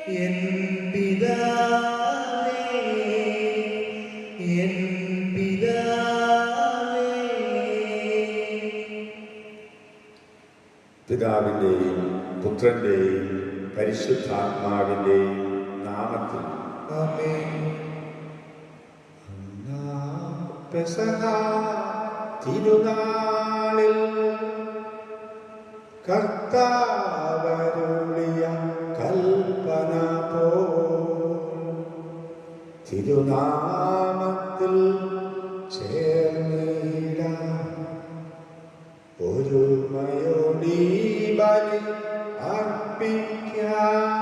N പിതാവേ, N പിതാവേ. പിതാവിൻ്റെയും പുത്രൻ്റെയും പരിശുദ്ധാത്മാവിൻ്റെയും നാമത്തിൽ ആമേൻ. പെസഹ തിരുനാളിൽ കർത്താവരുളിയ കൽപ്പന പോൽ തിരുനാമത്തിൽ ചേർന്നിടാം. ഒരുമയോടീ ബലി അർപ്പിക്കാം.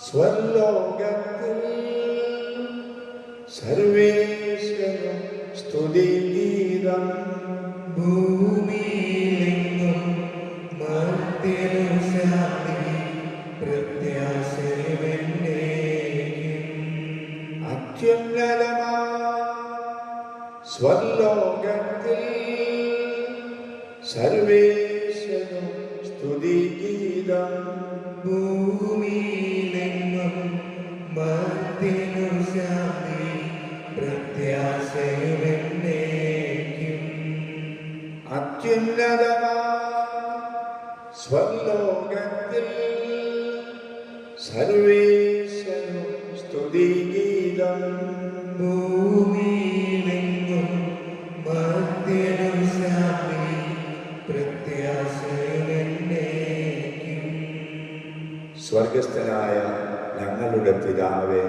സ്വർലോകത്തിൽ സർവേശ്വരം സ്തുതിഗീതം. ഭൂമിയിലെങ്ങും മർത്യനു ശാന്തി പ്രത്യാശയുമെന്നേക്കും. അത്യുന്നതമാ സ്വർലോകത്തിൽ സർവേശ്വരം സ്തുതിഗീതം. ഭൂമിയിലെങ്ങും മർത്യനു ശാന്തി പ്രത്യാശയുമെന്നേക്കും. അത്യുന്നതമാ സ്വർലോകത്തിൽ സർവേശ്വരം സ്തുതിഗീതം. ഭൂമിയിലെങ്ങും മർത്യനു ശാന്തി പ്രത്യാശയുമെന്നേക്കും. സ്വർഗസ്ഥനായ ഞങ്ങളുടെ പിതാവേ,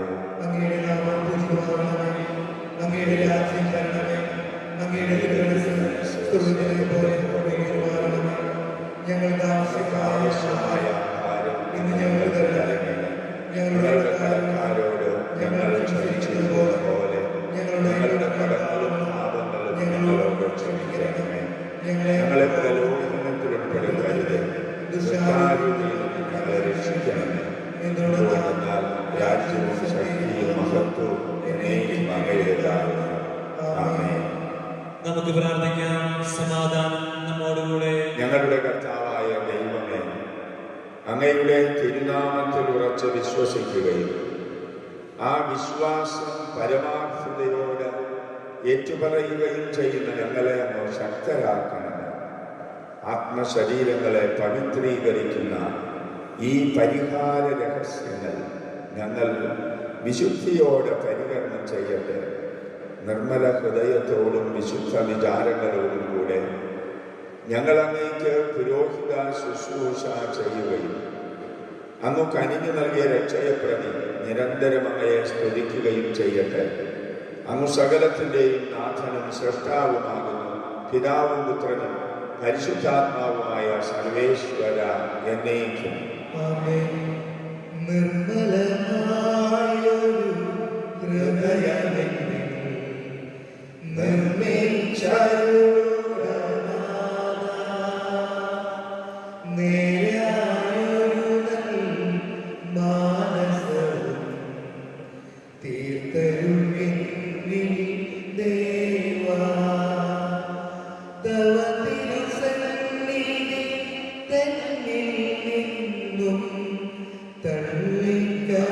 അങ്ങയുടെ നാമം പൂജിതമാകണമേ. അങ്ങയുടെ രാജ്യം വരണമേ. അങ്ങയുടെ തിരുമനസ്സ് സ്വർഗ്ഗത്തിലെ പോലെ ഭൂമിയിലുമാകണമേ. ഞങ്ങൾക്ക് ആവശ്യമായ സഹായം ഇന്ന് ഞങ്ങൾക്ക് തരണമേ. ഞങ്ങളുടെ കടക്കാരോട് ഞങ്ങൾ ക്ഷമിക്കുന്നത് പോലെ ഞങ്ങളുടെ കടങ്ങളും പാപങ്ങളും ഞങ്ങളോട് ക്ഷമിക്കണമേ. ഞങ്ങളെ പ്രലോഭനത്തിൽ ഉൾപ്പെടുത്തരുത്, ദുഷ്ടാരൂപിയിൽ നിന്ന് ഞങ്ങളെ രക്ഷിക്കണമേ. എന്നാൽ രാജ്യവും ശക്തിയും മഹത്വവും എന്നേക്കും അങ്ങയുടേതാകുന്നു. ആമേൻ. നമുക്ക് പ്രാർത്ഥിക്കാം. സമാധാനം നമ്മോടുകൂടെ. ഞങ്ങളുടെ കർത്താവായ ദൈവമേ, അങ്ങയുടെ തിരുനാമത്തിൽ ഉറച്ച് വിശ്വസിക്കുകയും ആ വിശ്വാസം പരമാർത്ഥതയോട് ഏറ്റുപറയുകയും ചെയ്യുന്ന ഞങ്ങളെ അങ്ങ് ശക്തരാക്കണമേ. ആത്മശരീരങ്ങളെ പവിത്രീകരിക്കുന്ന ഈ പരിഹാര രഹസ്യങ്ങൾ ഞങ്ങൾ വിശുദ്ധിയോടെ പരികരണം ചെയ്യട്ടെ. നിർമ്മല ഹൃദയത്തോടും വിശുദ്ധ വിചാരങ്ങളോടും കൂടെ ഞങ്ങൾ അങ്ങേക്ക് പുരോഹിത ശുശ്രൂഷ ചെയ്യുകയും അങ്ങ് കനിഞ്ഞു നൽകിയ രക്ഷയെ പ്രതി നിരന്തരം അങ്ങയെ സ്തുതിക്കുകയും ചെയ്യട്ടെ. അങ്ങ് സകലത്തിൻ്റെയും നാഥനും സൃഷ്ടാവുമാകുന്നു. പിതാവും പുത്രനും പരിശുദ്ധാത്മാവുമായ സർവേശ്വര എന്നേക്കും. നിർമ്മലമായൊരു ഹൃദയമെന്നിൽ നേരായൊരു മാനസവും തീർത്തരുവിന്നിൽ ദേവാ. തവ തിരുസന്നിധി തന്നിൽ നിന്നും തള്ളിക്കളയരുതെന്നേ.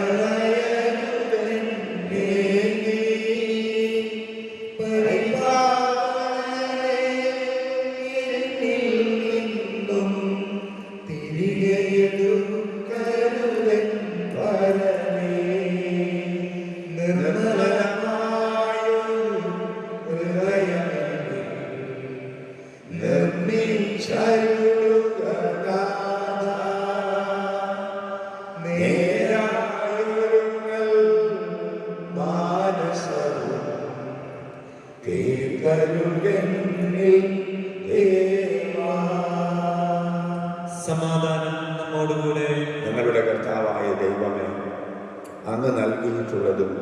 പരിപാലനേ എന്നിൽ നിന്നും തിരികെ എടുക്കരുതെൻ വരനേ. നിർമ്മലമായൊരു ഹൃദയമെന്നിൽ ഒരുമിച്ചരുളുക നാഥ. നേരായൊരുങ്ങൽ മാനസവും കേൾക്കരുകെന്നിൽ ദേവാ. സമാധാനം നമ്മോടുകൂടെ. ഞങ്ങളുടെ കർത്താവായ ദൈവമേ, അങ്ങ് നൽകിയിട്ടുള്ളതും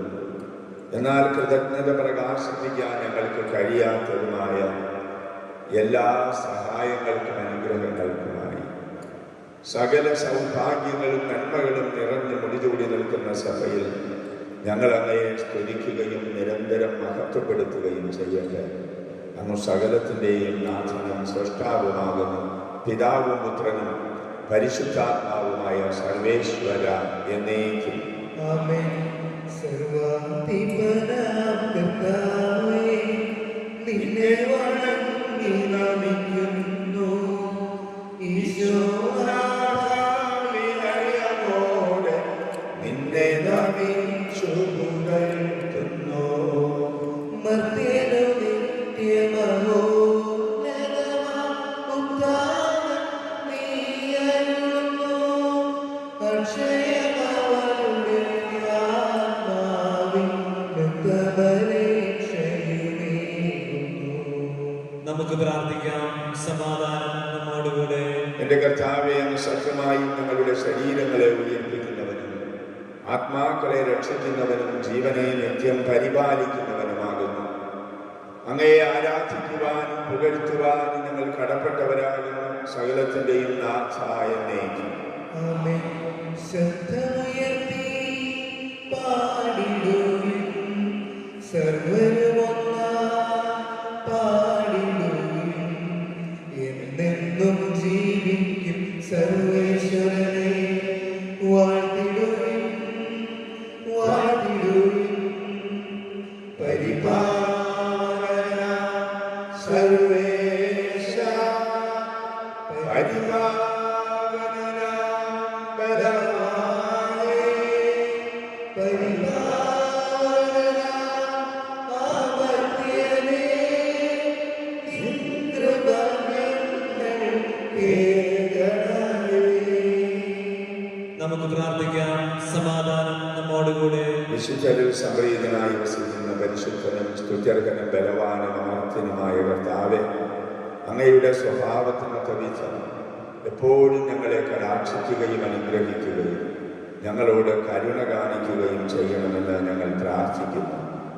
എന്നാൽ കൃതജ്ഞത പ്രകാശിപ്പിക്കാൻ ഞങ്ങൾക്ക് കഴിയാത്തതുമായ എല്ലാ സഹായങ്ങൾക്കും അനുഗ്രഹങ്ങൾക്കുമായി സകല സൗഭാഗ്യങ്ങളും നന്മകളും നിറഞ്ഞു മുടിചൂടി നിൽക്കുന്ന സഭയിൽ ഞങ്ങൾ അങ്ങയെ സ്തുതിക്കുകയും നിരന്തരം മഹത്വപ്പെടുത്തുകയും ചെയ്യട്ടെ. അങ്ങ് സകലത്തിൻ്റെയും നാഥനും സൃഷ്ടാവുമാകുന്നു, പിതാവും പുത്രനും പരിശുദ്ധാത്മാവുമായ സർവേശ്വര എന്നേക്കും. ആമേൻ. സർവാധിപനാം കർത്താവേ, നിന്നെ വണങ്ങി നമിക്കുന്നു. ഈശോയോടെ നിന്നെ നമിച്ചു പുകഴ്ത്തുന്നു. മർത്യനു നിത്യമഹോന്നതമാം ഉദ്ധാനം നീയരുളുന്നു. അക്ഷയമവരുടെ ആത്മാവിൻ ബദ്ധപരീക്ഷയുമേകുന്നു. നമുക്ക് പ്രാർത്ഥിക്കാം. സമാധാനം നമ്മോടുകൂടെ. എൻ്റെ കർത്താവെ, അങ്ങ് സത്യമായും ഞങ്ങളുടെ ശരീരങ്ങളെ ഉയർപ്പിക്കുന്നവനും ആത്മാക്കളെ രക്ഷിക്കുന്നവനും ജീവനെ നിത്യം പരിപാലിക്കുന്നവനുമാകുന്നു. അങ്ങയെ ആരാധിക്കുവാനും പുകഴ്ത്തുവാനും ഞങ്ങൾ കടപ്പെട്ടവരാകുന്നു. സകലത്തിൻ്റെയും നാഥായ എന്നേക്കും. ആമേൻ. ശബ്ദമുയർത്തി പാടിടുവിൻ, സർവ്വരുമൊന്നായി പാടിടുവിൻ. എന്നെന്നും ജീവിക്കും സർവേശ്വരനെ വാഴ്ത്തിടുവിൻ, വാഴ്ത്തിടുവിൻ. പരിപാലന സർവേശ, പരിപാലന ബലവാനേ, പരിപാലന അമർത്യനേ, നിൻ കൃപ ഞങ്ങൾ കേൾക്കണമേ. നമുക്ക് പ്രാർത്ഥിക്കാം. സമാധാനം നമ്മോടുകൂടെ. വിശുദ്ധരിൽ സംപ്രീതനായി വസിക്കുന്ന പരിശുദ്ധനും സ്തുത്യർഹനും ബലവാനും അമർത്യനുമായ കർത്താവെ, അങ്ങയുടെ സ്വഭാവത്തിനൊത്ത വിധം എപ്പോഴും ഞങ്ങളെ കടാക്ഷിക്കുകയും അനുഗ്രഹിക്കുകയും ഞങ്ങളോട് കരുണ കാണിക്കുകയും ചെയ്യണമെന്ന് ഞങ്ങൾ പ്രാർത്ഥിക്കുന്നു.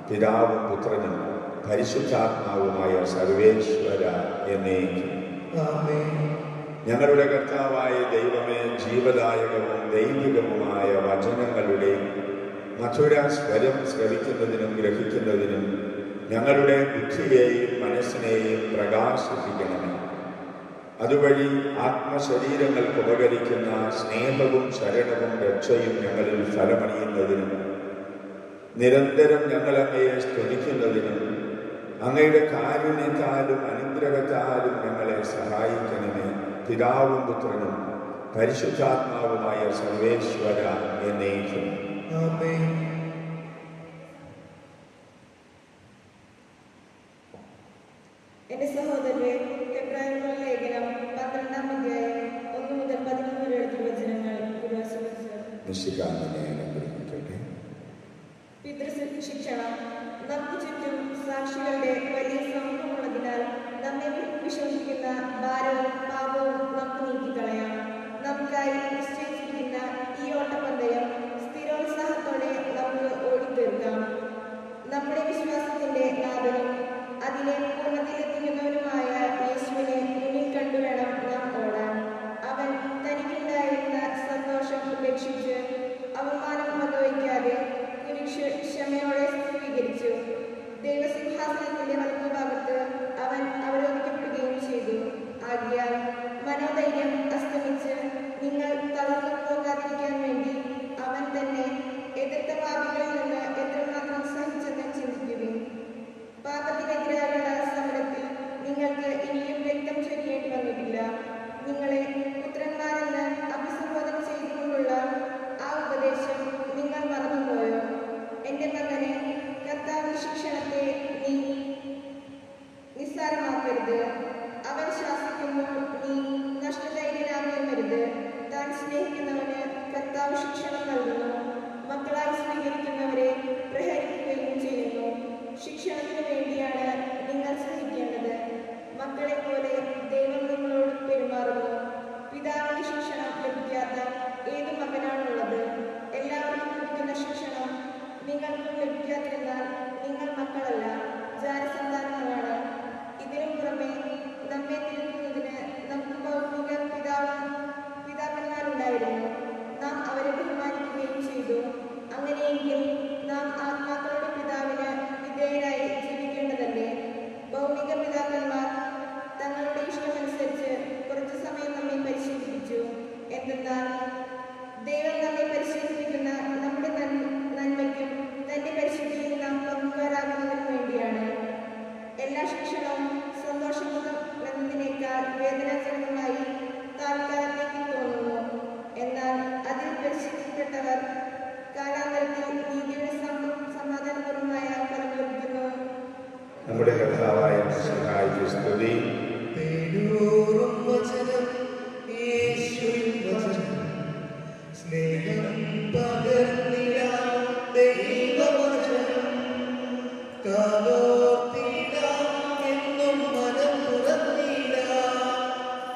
പിതാവും പുത്രനും പരിശുദ്ധാത്മാവുമായ സർവേശ്വര എന്നേക്കും. ആമേൻ. ഞങ്ങളുടെ കർത്താവായ ദൈവമേ, ജീവദായകവും ദൈവികവുമായ വചനങ്ങളുടെ മധുര സ്വരം ശ്രവിക്കുന്നതിനും ഗ്രഹിക്കുന്നതിനും ഞങ്ങളുടെ ബുദ്ധിയെയും മനസ്സിനെയും പ്രകാശിപ്പിക്കണമേ. അതുവഴി ആത്മശരീരങ്ങൾക്ക് ഉപകരിക്കുന്ന സ്നേഹവും ശരണവും രക്ഷയും ഞങ്ങളിൽ ഫലമണിയുന്നതിനും നിരന്തരം ഞങ്ങൾ അങ്ങയെ സ്തുതിക്കുന്നതിനും അങ്ങയുടെ കാരുണ്യത്താലും അനുഗ്രഹത്താലും ഞങ്ങളെ സഹായിക്കണമേ. പിതാവും പുത്രനും പരിശുദ്ധാത്മാവുമായ സർവേശ്വര എന്നേക്കും. ആമേൻ. എന്റെ സഹോദരരെ, എബ്രായർക്കുള്ള ലേഖനം 12-ാം അധ്യായം 1 മുതൽ 11 വരെയുള്ള തിരുവചനങ്ങൾ നിശ്ചികാന്തനെ അനുഗ്രഹിക്കട്ടെ. പിതൃശിക്ഷണം. നമുക്ക് ചുറ്റും സാക്ഷികളുടെ വലിയ സമൂഹമുള്ളതിനാൽ നമ്മെ വിഷമിക്കുന്ന ഭാരവും പാപവും നമുക്ക് നീക്കിക്കളയാം. നമുക്കായി നിശ്ചയിച്ചിരിക്കുന്ന ഈ ഓട്ടപ്പന്തയം സ്ഥിരോത്സാഹത്തോടെ നമുക്ക് ഓടിത്തീർക്കാം. നമ്മുടെ വിശ്വാസത്തിന്റെ നാഥനും അതിനെ പൂർണ്ണതയിലെത്തിക്കുന്നവനുമായ യേശുവിനെ മുന്നിൽ കണ്ടുവേണം നാം ഓടാൻ. അവൻ തനിക്കുണ്ടായിരുന്ന സന്തോഷം ഉപേക്ഷിച്ച് അവ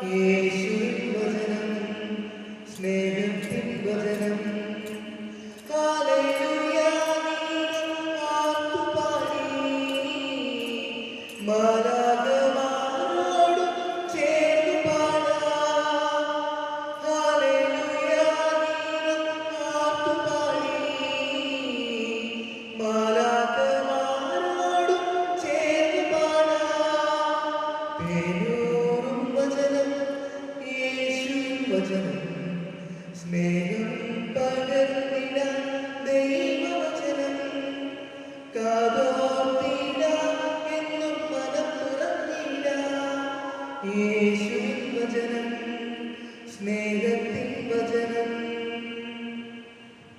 യേശുവിൻ വചനം സ്നേഹത്തിൻ വചനം ഹല്ലേലൂയ ആർത്തുപാടി മാലാഖമാരോടും ചേർന്ന് പാടാം ഹല്ലേലൂയ ആർത്തുപാടി മാലാഖമാരോടും ചേർന്ന് പാടാം പേരൂറും വചനം യേശുവിൻ വചനം സ്നേഹം പകർന്നിട ദൈവവചനം കാതോർത്തിട എന്നും മനം തുറന്നിട യേശുവിൻ വചനം സ്നേഹത്തിൻ വചനം.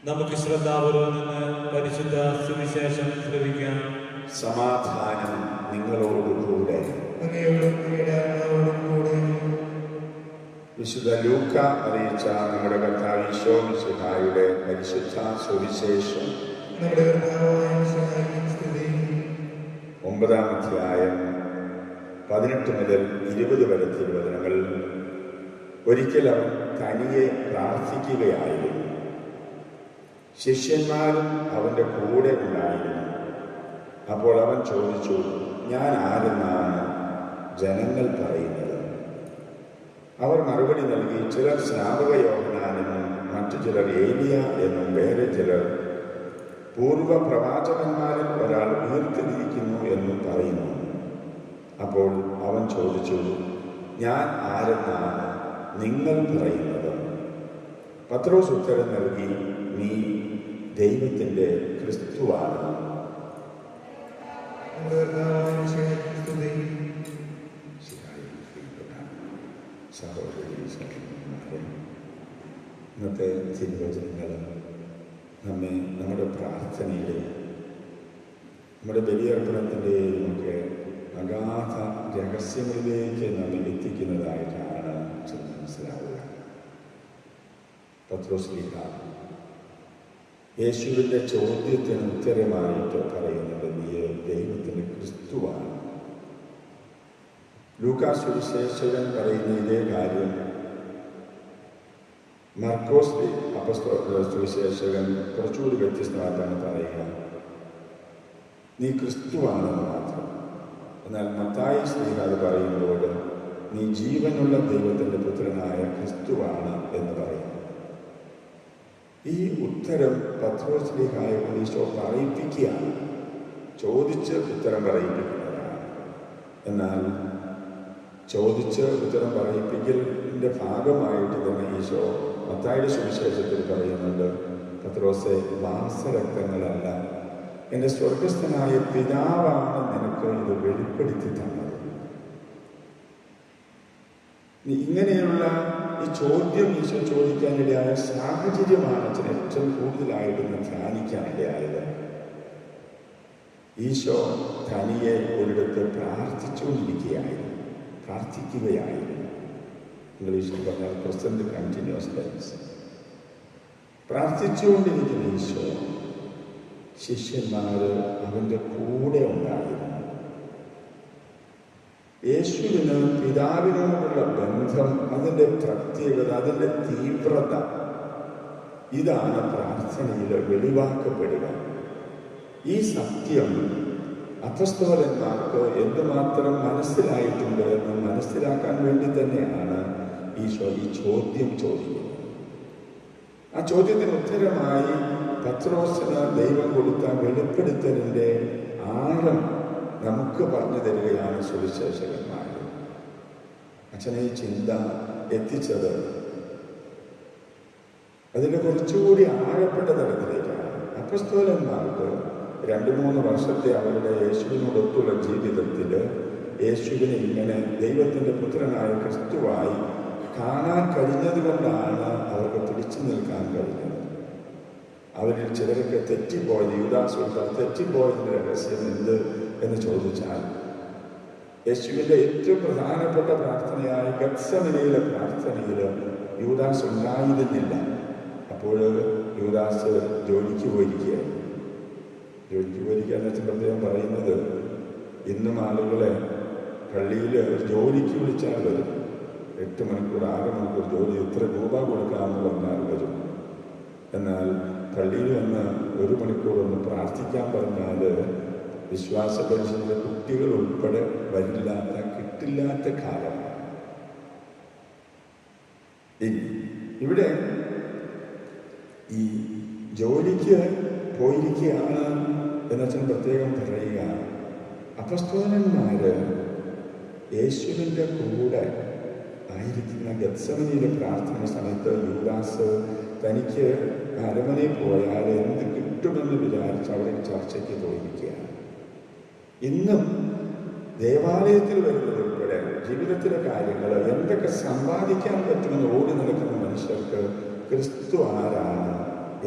നമുക്ക് ശ്രദ്ധാപൂർവം നിന്ന് പരിശുദ്ധ സുവിശേഷം ശ്രവിക്കാം. സമാധാനം നിങ്ങളോടുകൂടെ. അങ്ങയോടും അങ്ങയുടെ ആത്മാവോടും കൂടെ. വിശുദ്ധ ലൂക്ക അറിയിച്ച നമ്മുടെ കർത്താവ് ഈശോ മിശിഹായുടെ പരിശുദ്ധ സുവിശേഷം നമ്മുടെ കർത്താവായ മിശിഹായ്ക്ക് സ്തുതി. 9-ാം അധ്യായം 18 മുതൽ 20 വരെ തിരുവചനങ്ങൾ. ഒരിക്കൽ അവൻ തനിയെ പ്രാർത്ഥിക്കുകയായിരുന്നു. ശിഷ്യന്മാരും അവൻ്റെ കൂടെ ഉണ്ടായിരുന്നു. അപ്പോൾ അവൻ ചോദിച്ചു, ഞാൻ ആരെന്നാണ് ജനങ്ങൾ പറയുന്നത്? അവർ മറുപടി നൽകി, ചിലർ സ്നാപക യോഹന്നാനെന്നും മറ്റു ചിലർ ഏലിയ എന്നും വേറെ ചിലർ പൂർവ്വ പ്രവാചകന്മാരിൽ ഒരാൾ ഉയർത്തിരിക്കുന്നു എന്നും പറയുന്നു. അപ്പോൾ അവൻ ചോദിച്ചു, ഞാൻ ആരെന്നാണ് നിങ്ങൾ പറയുന്നത്? പത്രോസ് ഉത്തരം നൽകി, നീ ദൈവത്തിൻ്റെ ക്രിസ്തുവാണ്. നമ്മുടെ കർത്താവായ മിശിഹായ്ക്ക് സ്തുതി. സഹോദരി സഹോദരന്മാരെ, ഇന്നത്തെ തിരുവചനങ്ങൾ നമ്മെ നമ്മുടെ പ്രാർത്ഥനയിലെയും നമ്മുടെ ബലിയർപ്പണത്തിൻ്റെയും ഒക്കെ അഗാധ രഹസ്യങ്ങളിലേക്ക് നമ്മെ എത്തിക്കുന്നതായിട്ടാണ് മനസ്സിലാവുക. പത്രോസ്ലീഹ യേശുവിൻ്റെ ചോദ്യത്തിന് ഉത്തരമായിട്ട് പറയുന്നത്, നീ ദൈവത്തിൻ്റെ ക്രിസ്തുവാണ്. ലൂക്കാ സുവിശേഷകൻ പറയുന്ന ഇതേ കാര്യം മർക്കോസ് സുവിശേഷകൻ കുറച്ചുകൂടി വ്യത്യസ്തമായിട്ടാണ് പറയുക, നീ ക്രിസ്തുവാണെന്ന് മാത്രം. എന്നാൽ മത്തായി ശ്ലീഹ പറയുമ്പോൾ നീ ജീവനുള്ള ദൈവത്തിൻ്റെ പുത്രനായ ക്രിസ്തുവാണ് എന്ന് പറയുന്നു. ഈ ഉത്തരം പത്രോസ് ശ്ലീഹായോട് ഈശോ പറയിപ്പിക്കുകയാണ്, ചോദിച്ച് ഉത്തരം പറയിപ്പിക്കുന്നതാണ്. എന്നാൽ ചോദിച്ച് ഉത്തരം പറയിപ്പിക്കലിൻ്റെ ഭാഗമായിട്ട് തന്നെ ഈശോ മത്തായിയുടെ സുവിശേഷത്തിൽ പറയുന്നുണ്ട്, പത്രോസെ, മാംസരക്തങ്ങളല്ല, എൻ്റെ സ്വർഗസ്ഥനായ പിതാവാണ് നിനക്ക് ഇത് വെളിപ്പെടുത്തി തന്നത്. ഇങ്ങനെയുള്ള ഈ ചോദ്യം ഈശോ ചോദിക്കാനിടയായ സാഹചര്യമാണ് അച്ഛൻ ഏറ്റവും കൂടുതലായിട്ട് ധ്യാനിക്കാനിടയായത്. ഈശോ തനിയെ ഒരിടത്ത് പ്രാർത്ഥിക്കുകയായിരുന്നു. ഇംഗ്ലീഷിൽ പറഞ്ഞാൽ പ്രസന്റ് കണ്ടിന്യൂസ് ടെൻസ്. പ്രാർത്ഥിച്ചുകൊണ്ടിരിക്കുന്ന ഈശോ, ശിഷ്യന്മാർ അവൻ്റെ കൂടെ ഉണ്ടായിരുന്നു. യേശുവിന് പിതാവിനോടുള്ള ബന്ധം, അതിൻ്റെ പ്രത്യേകത, അതിൻ്റെ തീവ്രത, ഇതാണ് പ്രാർത്ഥനയിൽ വെളിവാക്കപ്പെടുക. ഈ സത്യം അപ്പസ്തോലന്മാർക്ക് എന്തുമാത്രം മനസ്സിലായിട്ടുണ്ട് എന്ന് മനസ്സിലാക്കാൻ വേണ്ടി തന്നെയാണ് ഈശോ ഈ ചോദ്യം ചോദിക്കുന്നത്. ആ ചോദ്യത്തിന് ഉത്തരമായി പത്രോസിന് ദൈവം കൊടുത്ത വെളിപ്പെടുത്തലിൻ്റെ ആഴം നമുക്ക് പറഞ്ഞു തരികയാണ് സുവിശേഷകന്മാർ. അച്ഛനെ ഈ ചിന്ത എത്തിച്ചത് അതിൻ്റെ കുറച്ചുകൂടി ആഴപ്പെട്ട തലത്തിലേക്കാണ്. അപ്പസ്തോലന്മാർക്ക് 2-3 വർഷത്തെ അവരുടെ യേശുവിനോടൊത്തുള്ള ജീവിതത്തിൽ യേശുവിനെ ഇങ്ങനെ ദൈവത്തിൻ്റെ പുത്രനായ ക്രിസ്തുവായി കാണാൻ കഴിഞ്ഞത് കൊണ്ടാണ് അവർക്ക് പിടിച്ചു നിൽക്കാൻ കഴിഞ്ഞത്. അവരിൽ ചിലരൊക്കെ തെറ്റിപ്പോയത്, യൂദാസ് ഉൾപ്പെടെ തെറ്റിപ്പോയതിൻ്റെ രഹസ്യം എന്ത് എന്ന് ചോദിച്ചാൽ, യേശുവിൻ്റെ ഏറ്റവും പ്രധാനപ്പെട്ട പ്രാർത്ഥനയായ ഗത്സമനയിലെ പ്രാർത്ഥനയിൽ യൂദാസ് ഉണ്ടായിരുന്നില്ല. അപ്പോൾ യൂദാസ് ജോലിക്ക് പോയിരിക്കുകയായിരുന്നു. ജോലിക്ക് പോയിരിക്കുക എന്ന് വെച്ചാൽ പ്രത്യേകം പറയുന്നത്, ഇന്നും ആളുകളെ പള്ളിയിൽ ജോലിക്ക് വിളിച്ചാൽ വരും. 8 മണിക്കൂർ 6 മണിക്കൂർ ജോലി ഇത്ര രൂപ കൊടുക്കാമെന്ന് പറഞ്ഞാൽ വരും. എന്നാൽ പള്ളിയിൽ വന്ന് 1 മണിക്കൂർ ഒന്ന് പ്രാർത്ഥിക്കാൻ പറഞ്ഞാൽ വിശ്വാസ പരിശീലന കുട്ടികൾ ഉൾപ്പെടെ വരില്ലാത്ത കിട്ടില്ലാത്ത കാലമാണ്. ഇവിടെ ഈ ജോലിക്ക് പോയിരിക്കുകയാണ് എന്നച്ഛൻ പ്രത്യേകം പറയുക. അപ്പസ്തോലന്മാര് യേശുവിൻ്റെ കൂടെ ആയിരിക്കുന്ന ഗത്സമനിയിലെ പ്രാർത്ഥന സമയത്ത് യൂദാസ് തനിക്ക് അരമനയിൽ പോയാൽ എന്ത് കിട്ടുമെന്ന് വിചാരിച്ച് അവിടെ ചർച്ചയ്ക്ക് പോയിരിക്കുകയാണ്. ഇന്നും ദേവാലയത്തിൽ വരുന്നത് ഉൾപ്പെടെ ജീവിതത്തിലെ കാര്യങ്ങൾ എന്തൊക്കെ സമ്പാദിക്കാൻ പറ്റുമെന്ന് ഓടി നടക്കുന്ന മനുഷ്യർക്ക് ക്രിസ്തു ആരാണ്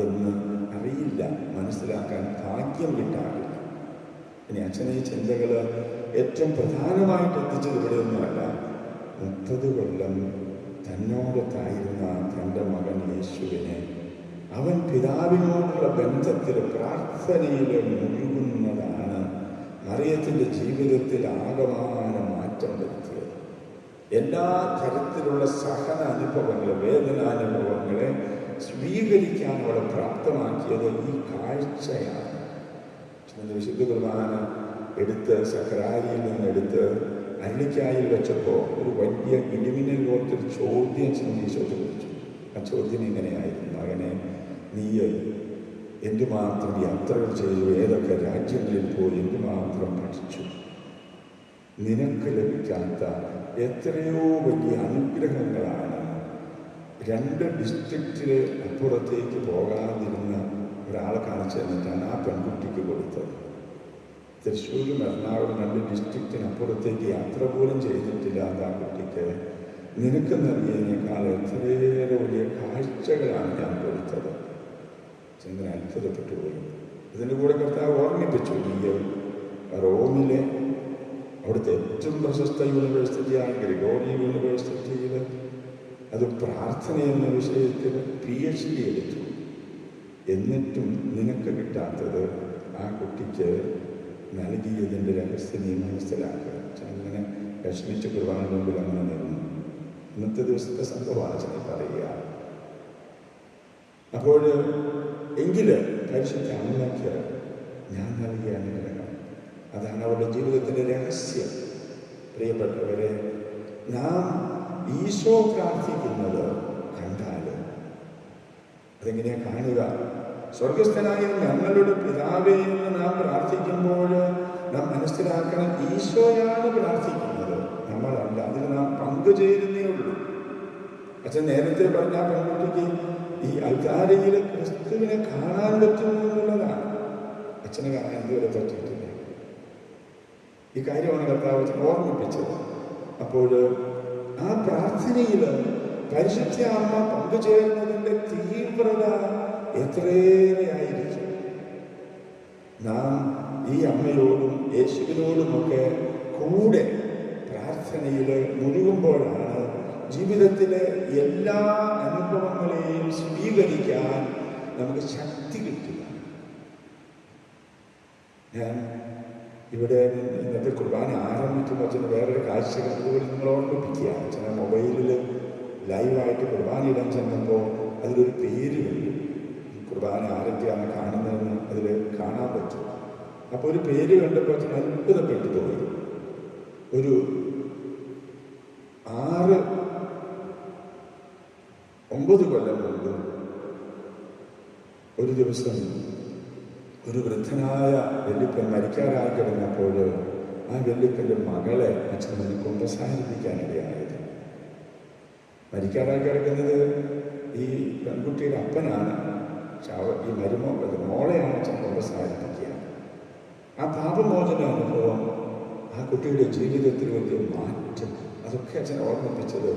എന്ന് അറിയില്ല, മനസ്സിലാക്കാൻ ഭാഗ്യം കിട്ടാറില്ല. ഇനി അച്ഛനെ ഈ ചിന്തകൾ ഏറ്റവും പ്രധാനമായിട്ട് എത്തിച്ചത് ഇവിടെയൊന്നുമല്ല. 30 കൊല്ലം തന്നോടൊത്തായിരുന്ന തൻ്റെ മകൻ യേശുവിനെ അവൻ പിതാവിനോടുള്ള ബന്ധത്തിൽ പ്രാർത്ഥനയിൽ മുഴുകുന്നതാണ് മറിയത്തിൻ്റെ ജീവിതത്തിൽ ആകമാനം മാറ്റം വരുത്തിയത്. എല്ലാ തരത്തിലുള്ള സഹന അനുഭവങ്ങൾ, വേദനാനുഭവങ്ങളെ സ്വീകരിക്കാൻ അവളെ പ്രാപ്തമാക്കിയത് ഈ കാഴ്ചയാണ്. വിശുദ്ധ കുർബാന എടുത്ത് സക്കരാരിയിൽ നിന്നെടുത്ത് അള്ളിക്കായിൽ വെച്ചപ്പോൾ ഒരു വലിയ ഇടിമിന്നൽ പോലത്തൊരു ചോദ്യം ഈശോ ചോദിച്ചു. ആ ചോദ്യം ഇങ്ങനെയായിരുന്നു: മകനെ, നീ എന്തുമാത്രം യാത്രകൾ ചെയ്തു, ഏതൊക്കെ രാജ്യങ്ങളിൽ പോയി എന്തുമാത്രം പഠിച്ചു, നിനക്ക് ലഭിക്കാത്ത എത്രയോ വലിയ അനുഗ്രഹങ്ങളാണ് 2 ഡിസ്ട്രിക്റ്റിൽ അപ്പുറത്തേക്ക് പോകാതിരുന്ന ഒരാളെ കാണിച്ചു തന്നിട്ടാണ് ആ പെൺകുട്ടിക്ക് കൊടുത്തത്. തൃശ്ശൂരും എറണാകുളം 2 ഡിസ്ട്രിക്റ്റിനപ്പുറത്തേക്ക് യാത്ര പോലും ചെയ്തിട്ടില്ലാത്ത ആ കുട്ടിക്ക് നിനക്ക് നൽകിയതിനേക്കാൾ എത്രയേറെ വലിയ കാഴ്ചകളാണ് ഞാൻ കൊടുത്തത്. ചന്ദ്രൻ അത്ഭുതപ്പെട്ടു പോയി. ഇതിൻ്റെ കൂടെ കർത്താവ് ഓർമ്മിപ്പിച്ചു, ഈ റോമിലെ അവിടുത്തെ ഏറ്റവും പ്രശസ്ത യൂണിവേഴ്സിറ്റിയാണ് ഗ്രിഗോറിയൻ യൂണിവേഴ്സിറ്റിയിൽ അത് പ്രാർത്ഥന എന്ന വിഷയത്തിൽ PhD എടുത്തു. എന്നിട്ടും നിനക്ക് കിട്ടാത്തത് ആ കുട്ടിക്ക് നൽകിയതിൻ്റെ രഹസ്യം നീ മനസ്സിലാക്കുക. അങ്ങനെ വിഷമിച്ച കുർബാന മുമ്പിൽ അങ്ങനെ നിന്നു. ഇന്നത്തെ ദിവസത്തെ സംഭവമാണ് പറയുക. അപ്പോൾ എങ്കിലും പരിശുദ്ധ അമ്മയ്ക്ക് ഞാൻ നൽകിയ അനുഗ്രഹം, അതാണ് അവരുടെ ജീവിതത്തിൻ്റെ രഹസ്യം. പ്രിയപ്പെട്ടവരെ, നാം ഈശോ പ്രാർത്ഥിക്കുന്നത് കണ്ടാൽ അതെങ്ങനെയാണ് കാണുക? സ്വർഗസ്ഥനായ ഞങ്ങളുടെ പിതാവേ എന്ന് നാം പ്രാർത്ഥിക്കുമ്പോൾ നാം മനസ്സിലാക്കണം, ഈശോയാണ് പ്രാർത്ഥിക്കുന്നത്, നമ്മളല്ല. അതിൽ നാം പങ്കുചേരുന്നേ ഉള്ളൂ. അച്ഛൻ നേരത്തെ പറഞ്ഞ പെൺകുട്ടിക്ക് ഈ അൽത്താരയിൽ ക്രിസ്തുവിനെ കാണാൻ പറ്റുന്നു എന്നുള്ളതാണ്. അച്ഛനെ കാണാൻ ഇതുവരെ പറ്റിയിട്ടില്ല. ഈ കാര്യമാണ് കർത്താവ് ഓർമ്മിപ്പിച്ചത്. അപ്പോൾ ആ പ്രാർത്ഥനയിൽ പരിശുദ്ധ അമ്മ പങ്കുചേരുന്നതിൻ്റെ തീവ്രത എത്രയേറെ ആയിരിക്കും. നാം ഈ അമ്മയോടും യേശുവിനോടുമൊക്കെ കൂടെ പ്രാർത്ഥനയിൽ മുഴുകുമ്പോഴാണ് ജീവിതത്തിലെ എല്ലാ അനുഭവങ്ങളെയും സ്വീകരിക്കാൻ നമുക്ക് ശക്തി കിട്ടുക. ഞാൻ ഇവിടെ ഇന്നത്തെ കുർബാന ആരംഭിക്കുമ്പോൾ അച്ഛന് വേറൊരു കാഴ്ച കണ്ടുപോലെ നിങ്ങൾ ഓർമ്മിപ്പിക്കുക. അച്ഛനെ മൊബൈലിൽ ലൈവായിട്ട് കുർബാന ഇടാൻ ചെന്നപ്പോൾ അതിലൊരു പേര് കണ്ടു. കുർബാന ആരൊക്കെയാണ് കാണുന്നതെന്ന് അതിൽ കാണാൻ പറ്റും. അപ്പോൾ ഒരു പേര് കണ്ടപ്പോൾ അച്ഛൻ അത്ഭുതപ്പെട്ടു പോയി. ഒരു 6-9 കൊല്ലം മുമ്പ് ഒരു ദിവസം ഒരു വൃദ്ധനായ വല്യപ്പൻ മരിക്കാറായി കിടന്നപ്പോൾ ആ വല്യപ്പൻ്റെ മകളെ അച്ഛൻ ഒന്ന് കുമ്പസാരിപ്പിക്കാനിടയായത്. മരിക്കാറായി കിടക്കുന്നത് ഈ പെൺകുട്ടിയുടെ അപ്പനാണ്. ഈ മോളെയാണ് അച്ഛൻ കുമ്പസാരിപ്പിക്കുക. ആ പാപമോചന അനുഭവം ആ കുട്ടിയുടെ ജീവിതത്തിൽ വലിയ മാറ്റം, അതൊക്കെ അച്ഛൻ ഓർമ്മിപ്പിച്ചത്.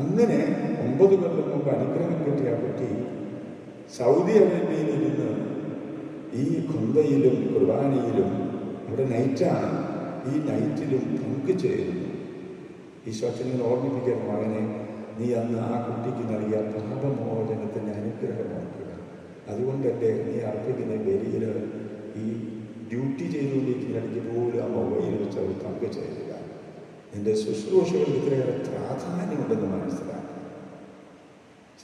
അങ്ങനെ 9 കൊല്ലം മുമ്പ് അനുഗ്രഹം കിട്ടിയ ആ കുട്ടി സൗദി അറേബ്യയിലിരുന്ന് ഈ കൊന്തയിലും കുർബാനയിലും അവിടെ നൈറ്റാണ്, ഈ നൈറ്റിലും പങ്കുചേരുന്നു. ഈശോ അച്ഛനെ ഓർമ്മിപ്പിക്കാൻ, മകനെ, നീ അന്ന് ആ കുട്ടിക്ക് നൽകിയ പാപമോചനത്തിൻ്റെ അനുഗ്രഹം ഓർക്കുക. അതുകൊണ്ടല്ലേ നീ അർപ്പിക്കുന്ന ബലിയിൽ ഈ ഡ്യൂട്ടി ചെയ്തുകൊണ്ടിരിക്കുന്നിടയ്ക്ക് പോലും ആ മൊബൈൽ വെച്ച് അവർ പങ്കുചേരുക. നിന്റെ ശുശ്രൂഷകൾക്ക് ഇത്രയേറെ പ്രാധാന്യമുണ്ട്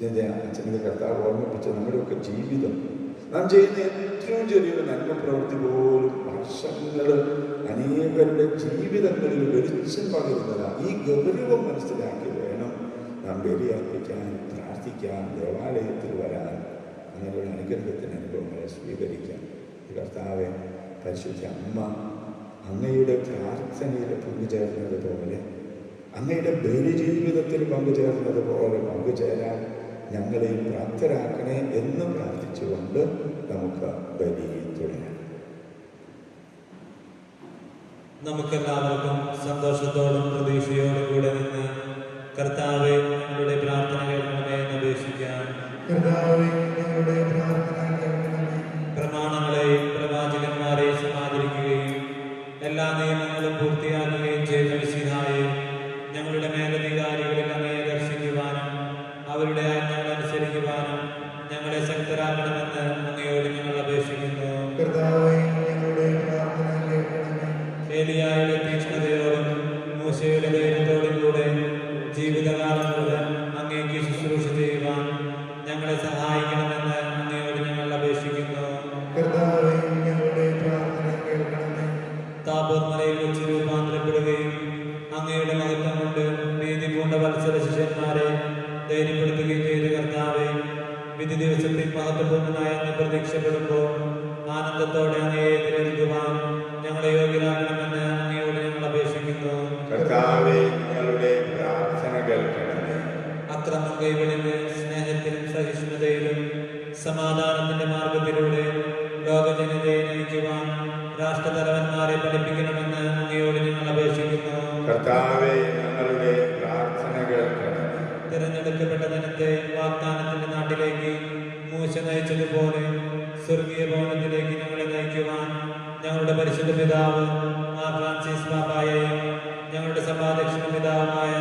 അച്ഛൻ്റെ കർത്താവ് ഓർമ്മിപ്പിച്ച നമ്മുടെയൊക്കെ ജീവിതം, നാം ചെയ്യുന്ന ഏറ്റവും ചെറിയൊരു നന്മ പ്രവൃത്തി പോലും വർഷങ്ങൾ അനേകരുടെ ജീവിതങ്ങളിൽ വെളിച്ചം പകരുന്നതാണ്. ഈ ഗൗരവം മനസ്സിലാക്കി വേണം നാം ബലിയർപ്പിക്കാൻ, പ്രാർത്ഥിക്കാൻ, ദേവാലയത്തിൽ വരാൻ, അങ്ങനെയുള്ള അനുഗ്രഹത്തിന് അനുഭവങ്ങളെ സ്വീകരിക്കാൻ. കർത്താവെ, പരിശുദ്ധ അമ്മ അങ്ങയുടെ പ്രാർത്ഥനയിൽ പങ്കുചേർന്നതുപോലെ, അങ്ങയുടെ ബലി ജീവിതത്തിൽ പങ്കുചേർന്നതുപോലെ പങ്കുചേരാൻ ഞങ്ങളെയും പ്രാപ്തരാക്കണേ എന്ന് പ്രാർത്ഥിച്ചുകൊണ്ട് നമുക്ക് ബലി തുടരാം. നമുക്കെല്ലാവർക്കും സന്തോഷത്തോടും പ്രതീക്ഷയോടും കൂടെ നിന്ന് കർത്താവെ ഞങ്ങളുടെ പ്രാർത്ഥന കേൾക്കണമേ എന്ന് അപേക്ഷിക്കാം. പ്രമാണങ്ങളെയും പ്രവാചകന്മാരെയും സമാദരിക്കുകയും എല്ലാ നിയമങ്ങളും പൂർത്തിയാക്കുകയും ചെയ്ത മിശിഹായെ, ഞങ്ങളുടെ മേലധികാരികളിൽ അങ്ങയെ ദർശിക്കുവാനും അവരുടെ ആജ്ഞകൾ അനുസരിക്കുവാനും ഞങ്ങളെ ശക്തരാക്കണമെന്ന് അങ്ങയോട് ഞങ്ങൾ അപേക്ഷിക്കുന്നു. ഏലിയായുടെ തീക്ഷ്ണതയോടും മൂശയുടെ ധൈര്യത്തോടും കൂടെ ജീവിതകാലം മുഴുവൻ അങ്ങേക്ക് ശുശ്രൂഷ ചെയ്യുവാൻ ഞങ്ങളെ സഹായിക്കണമെന്ന് അങ്ങയോട് ഞങ്ങൾ അപേക്ഷിക്കുന്നു. താബോർ മലയിൽ വെച്ച് രൂപാന്തരപ്പെടുകയും അങ്ങയുടെ മഹത്വം കൊണ്ട് നീതി പൂണ്ട വത്സര ശിഷ്യന്മാരെ ധൈര്യപ്പെടുത്തുകയും ചെയ്ത കർത്താവെ, വിധി ദിവസത്തിൽ മഹത്വപൂർണ്ണനായ അങ്ങ് പ്രതീക്ഷപ്പെടുമ്പോൾ ആനന്ദത്തോടെ അങ്ങയെ എതിരേൽക്കുവാൻ ഞങ്ങളെ യോഗ്യരാക്കണമെന്ന് അങ്ങയോട് ഞങ്ങൾ അപേക്ഷിക്കുന്നു. അക്രമം കൈവിടിന് സ്നേഹത്തിലും സഹിഷ്ണുതയിലും സമാധാനത്തിന്റെ മാർഗത്തിലൂടെ ലോകജനതയെ നയിക്കുവാൻ രാഷ്ട്രതലവന്മാരെ പഠിപ്പിക്കണമെന്ന് അങ്ങയോട് ഞങ്ങൾ അപേക്ഷിക്കുന്നു. തിരഞ്ഞെടുക്കപ്പെട്ട ജനത്തെ വാഗ്ദാനത്തിന്റെ നാട്ടിലേക്ക് മൂശ നയിച്ചതുപോലെ സ്വർഗീയ ഭവനത്തിലേക്ക് ഞങ്ങളെ നയിക്കുവാൻ ഞങ്ങളുടെ പരിശുദ്ധ പിതാവ് മാർ ഫ്രാൻസിസ് പാപ്പായെയും ഞങ്ങളുടെ സഭാധ്യക്ഷ പിതാവുമായ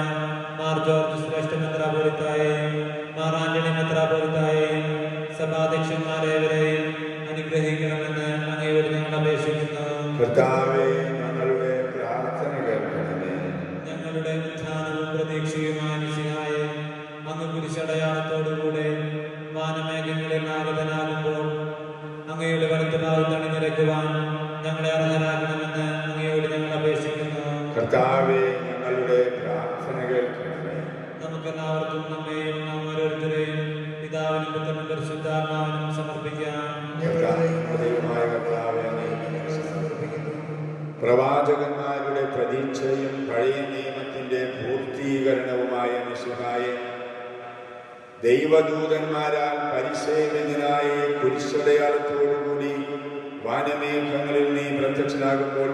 മാർ ജോർജ് ശ്രേഷ്ഠ മെത്രാപോലിത്തായെയും മാർ ആന്റണി മെത്രാപോലിത്തായെയും സഭാധ്യക്ഷന്മാരെവരെയും അനുഗ്രഹിക്കണമെന്ന് അങ്ങയോട് ഞങ്ങൾ അപേക്ഷിക്കുന്നു. ഞങ്ങളുടെ ഉത്ഥാനവും പ്രതീക്ഷയുമായ മിശിഹായെ, അങ്ങ് കുരിശടയാളത്തോടുകൂടെ വാനമേഘങ്ങളിൽ ആഗതനാകുമ്പോൾ അങ്ങയുടെ വലത്തുഭാഗത്ത് അണിനിരക്കുവാൻ ഞങ്ങളെ അർഹരാക്കണമെന്ന് അങ്ങയോട് ഞങ്ങൾ അപേക്ഷിക്കുന്നു. നമുക്കെല്ലാവർക്കും നമ്മെയും നാം ഓരോരുത്തരെയും പിതാവിനും പുത്രനും പരിശുദ്ധാത്മാവിനും സമർപ്പിക്കാം. പ്രവാചകന്മാരുടെ പ്രതീക്ഷയും പഴയ നിയമത്തിന്റെ പൂർത്തീകരണവുമായ മിശിഹായെ, ദൈവദൂതന്മാരാൽ പരിസേവിതനായ കുരിശടയാളത്തോടുകൂടി വാനമേഘങ്ങളിൽ നീ പ്രത്യക്ഷനാകുമ്പോൾ